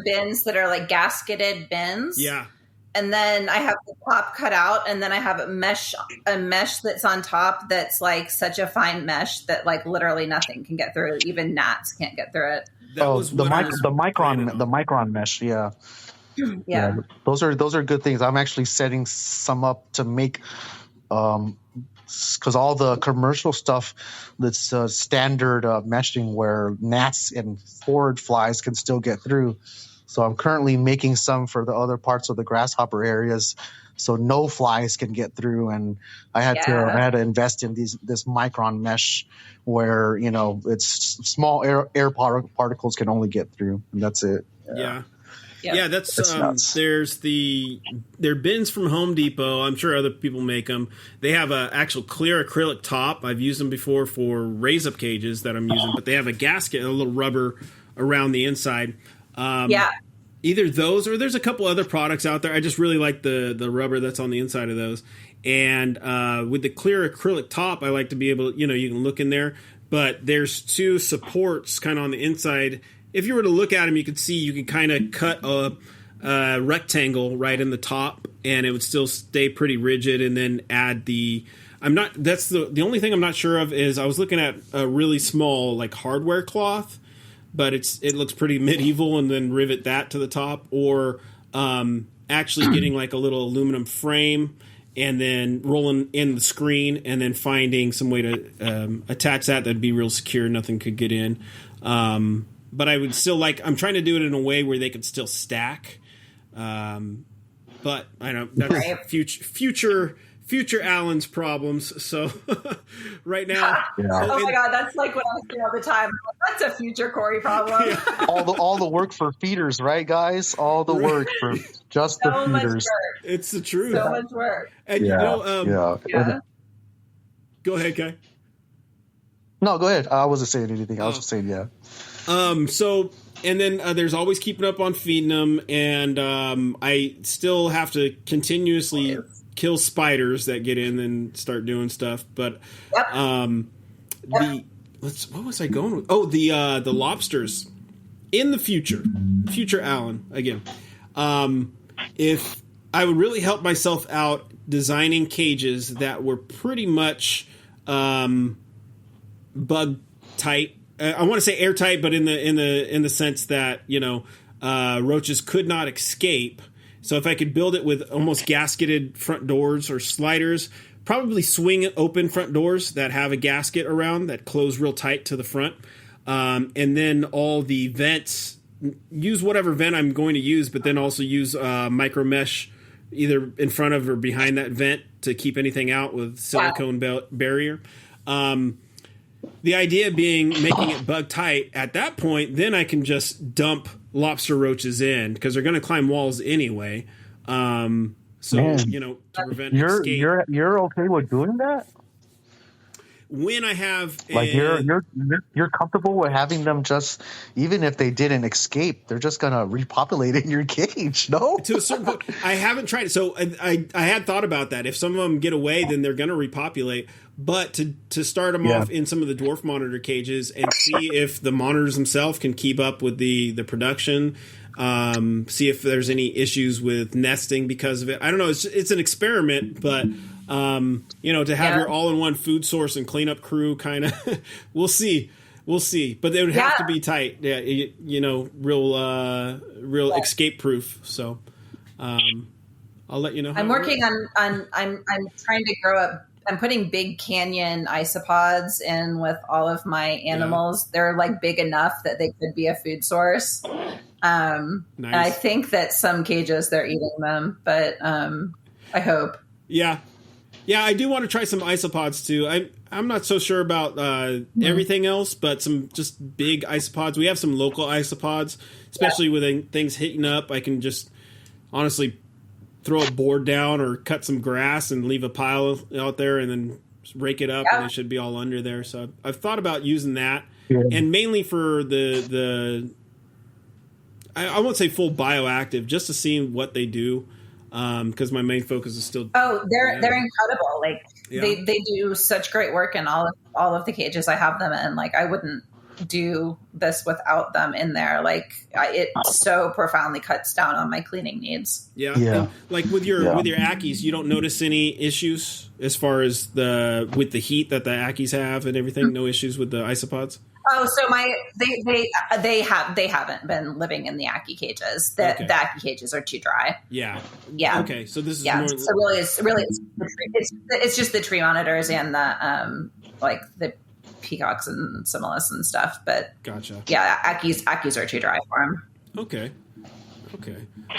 bins that are like gasketed bins. Yeah. And then I have the top cut out, and then I have a mesh that's on top that's like such a fine mesh that like literally nothing can get through. Even gnats can't get through it. The micron mesh, yeah. Those are good things. I'm actually setting some up to make, because all the commercial stuff that's standard meshing where gnats and forage flies can still get through. So I'm currently making some for the other parts of the grasshopper areas, so no flies can get through. And I had to invest in this micron mesh where it's small air particles can only get through, and that's it. Yeah, that's they're bins from Home Depot. I'm sure other people make them. They have a actual clear acrylic top. I've used them before for raise up cages that I'm using, but they have a gasket, a little rubber around the inside. Either those or there's a couple other products out there. I just really like the rubber that's on the inside of those. And with the clear acrylic top, I like to be able to, you can look in there, but there's 2 supports kind of on the inside. If you were to look at them, you could see you can kind of cut a rectangle right in the top, and it would still stay pretty rigid. And then add that's the only thing I'm not sure of is I was looking at a really small like hardware cloth, but it looks pretty medieval, and then rivet that to the top, or actually getting like a little aluminum frame and then rolling in the screen and then finding some way to attach that'd be real secure. Nothing could get in. But I would still I'm trying to do it in a way where they could still stack. But I know that's future Alan's problems. So right now, oh my God, that's like what I say all the time. That's a future Kori problem. all the work for feeders, right, guys? All the work for just the feeders. It's the truth. So much work. And go ahead, Kai. No, go ahead. I wasn't saying anything. I was just saying, So, and then there's always keeping up on feeding them, and I still have to continuously kill spiders that get in and start doing stuff. But what was I going with? Oh, the lobsters in the future Alan again. If I would really help myself out designing cages that were pretty much bug tight. I want to say airtight, but in the sense that roaches could not escape. So if I could build it with almost gasketed front doors or sliders, probably swing open front doors that have a gasket around that close real tight to the front, and then all the vents. Use whatever vent I'm going to use, but then also use micro mesh either in front of or behind that vent to keep anything out with silicone barrier. The idea being making it bug tight. At that point, then I can just dump lobster roaches in because they're going to climb walls anyway. So Man, to prevent escape. You're okay with doing that? When I have you're comfortable with having them just, even if they didn't escape, they're just gonna repopulate in your cage, no? To a certain point, I haven't tried it. So I had thought about that. If some of them get away, then they're gonna repopulate. But to start them off in some of the dwarf monitor cages and see if the monitors themselves can keep up with the production. See if there's any issues with nesting because of it. I don't know. It's an experiment, but to have your all-in-one food source and cleanup crew, kind of, we'll see. But they would have to be tight. Yeah, real escape proof. So, I'll let you know. I'm working on. I'm trying to grow up. I'm putting big canyon isopods in with all of my animals. They're like big enough that they could be a food source. Nice. And I think that some cages they're eating them, but I hope. Yeah, I do want to try some isopods too. I'm not so sure about everything else, but some just big isopods. We have some local isopods, especially with things heating up. I can just honestly throw a board down or cut some grass and leave a pile out there and then rake it up and they should be all under there. So I've thought about using that and mainly for the I won't say full bioactive, just to see what they do. Because my main focus is still. Oh, they're incredible. Like they do such great work in all of the cages I have them in. Like I wouldn't do this without them in there. Like it so profoundly cuts down on my cleaning needs. Yeah. And like with your Ackies, you don't notice any issues as far as with the heat that the Ackies have and everything. Mm-hmm. No issues with the isopods. Oh, so they haven't been living in the Ackie cages. The Ackie cages are too dry. Yeah. Okay, so this is more. So it's just the tree monitors and the like the peacocks and similis and stuff. But gotcha. Yeah, Ackies are too dry for them. Okay.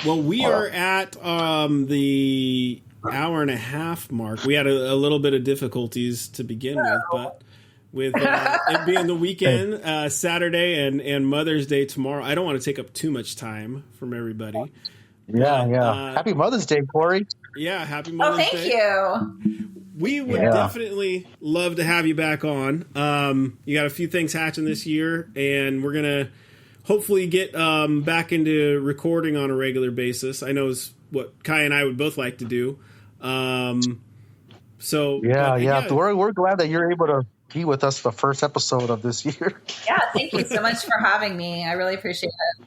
Well, we are at the hour and a half mark. We had a little bit of difficulties to begin with, but. With it being the weekend, Saturday and Mother's Day tomorrow, I don't want to take up too much time from everybody. Yeah. Happy Mother's Day, Kori. Yeah, happy Mother's Day. Thank you. We would definitely love to have you back on. You got a few things hatching this year, and we're going to hopefully get back into recording on a regular basis. I know is what Kai and I would both like to do. So we're glad that you're able to be with us the first episode of this year. Yeah, thank you so much for having me. I really appreciate it.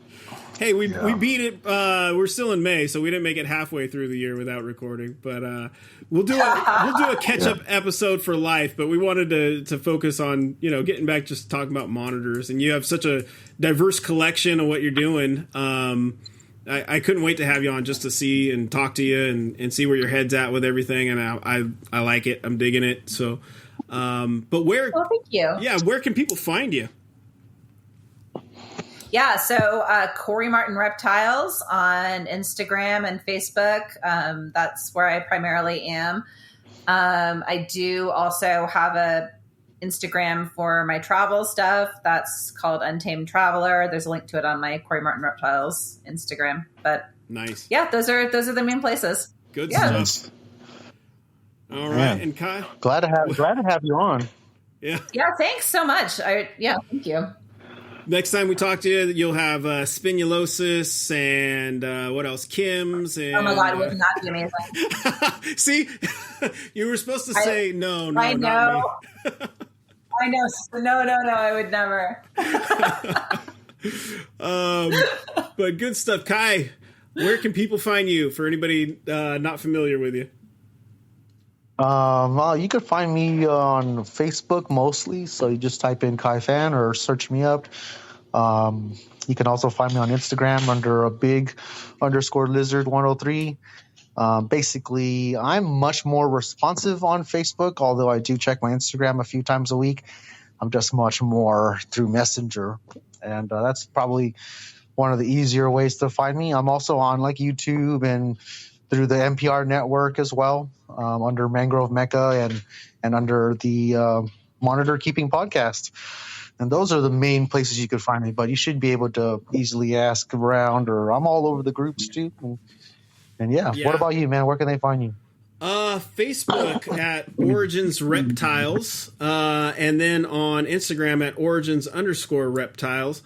Hey, we beat it. We're still in May, so we didn't make it halfway through the year without recording. But we'll do a catch up episode for life. But we wanted to focus on getting back, just talking about monitors. And you have such a diverse collection of what you're doing. I couldn't wait to have you on just to see and talk to you and see where your head's at with everything. And I like it. I'm digging it. So. But where? Well, thank you. Yeah, where can people find you? Yeah, so Kori Martin Reptiles on Instagram and Facebook. That's where I primarily am. I do also have a Instagram for my travel stuff. That's called Untamed Traveler. There's a link to it on my Kori Martin Reptiles Instagram. But nice. Yeah, those are the main places. Good stuff. All right, and Kai, glad to have you on. Yeah, thanks so much. Thank you. Next time we talk to you, you'll have spinulosis and what else? Kim's. And, oh my God, wouldn't that be amazing? See, you were supposed to say no. I know. I know. No, I would never. But good stuff, Kai. Where can people find you for anybody not familiar with you? Well, you could find me on Facebook mostly, so you just type in Kai Fan or search me up. You can also find me on Instagram under a big _lizard 103. Basically, I'm much more responsive on Facebook, although I do check my Instagram a few times a week. I'm just much more through Messenger, and that's probably one of the easier ways to find me. I'm also on like YouTube and through the NPR network as well, under Mangrove Mecca and under the Monitor Keeping Podcast. And those are the main places you could find me. But you should be able to easily ask around, or I'm all over the groups too. And yeah. What about you, man? Where can they find you? Facebook at Origins Reptiles, and then on Instagram at Origins_Reptiles.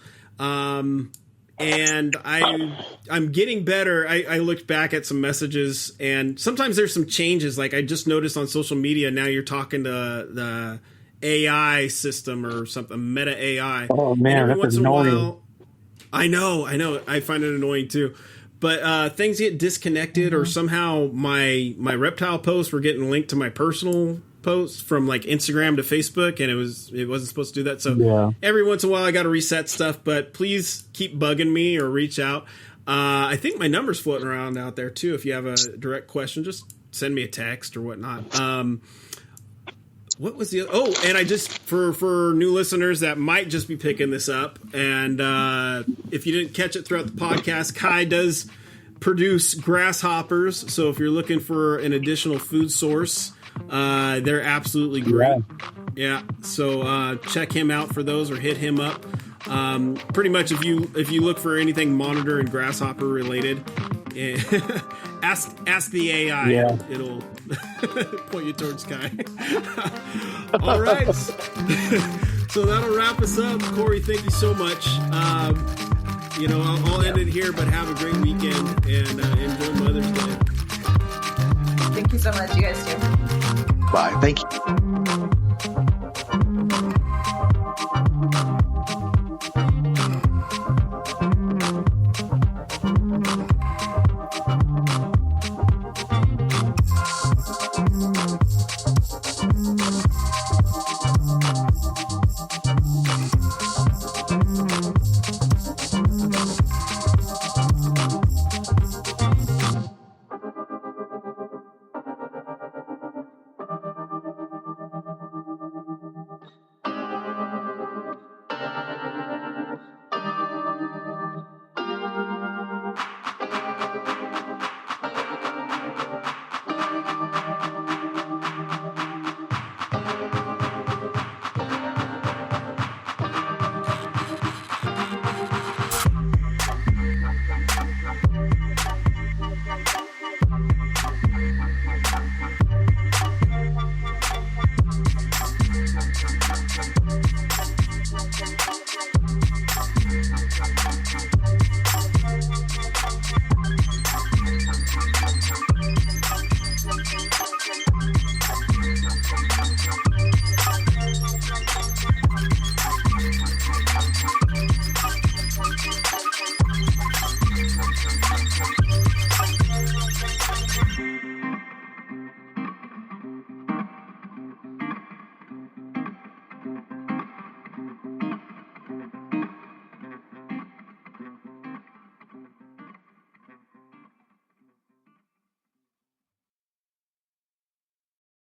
And I'm getting better. I looked back at some messages, and sometimes there's some changes. Like I just noticed on social media, now you're talking to the AI system or something, Meta AI. Oh man, that's annoying. I know. I find it annoying too. But things get disconnected, or somehow my reptile posts were getting linked to my personal posts from like Instagram to Facebook, and it wasn't supposed to do that. So every once in a while I got to reset stuff. But please keep bugging me or reach out. I think my number's floating around out there too. If you have a direct question, just send me a text or whatnot. What was the and I just for new listeners that might just be picking this up, and if you didn't catch it throughout the podcast, Kai does produce grasshoppers, so if you're looking for an additional food source, they're absolutely great. So check him out for those, or hit him up. Pretty much if you look for anything monitor and grasshopper related, ask the AI. It'll point you towards Kai. All right. So that'll wrap us up. Kori, thank you so much. I'll end it here, but have a great weekend and enjoy Mother's Day. Thank you so much. You guys too. Bye. Thank you.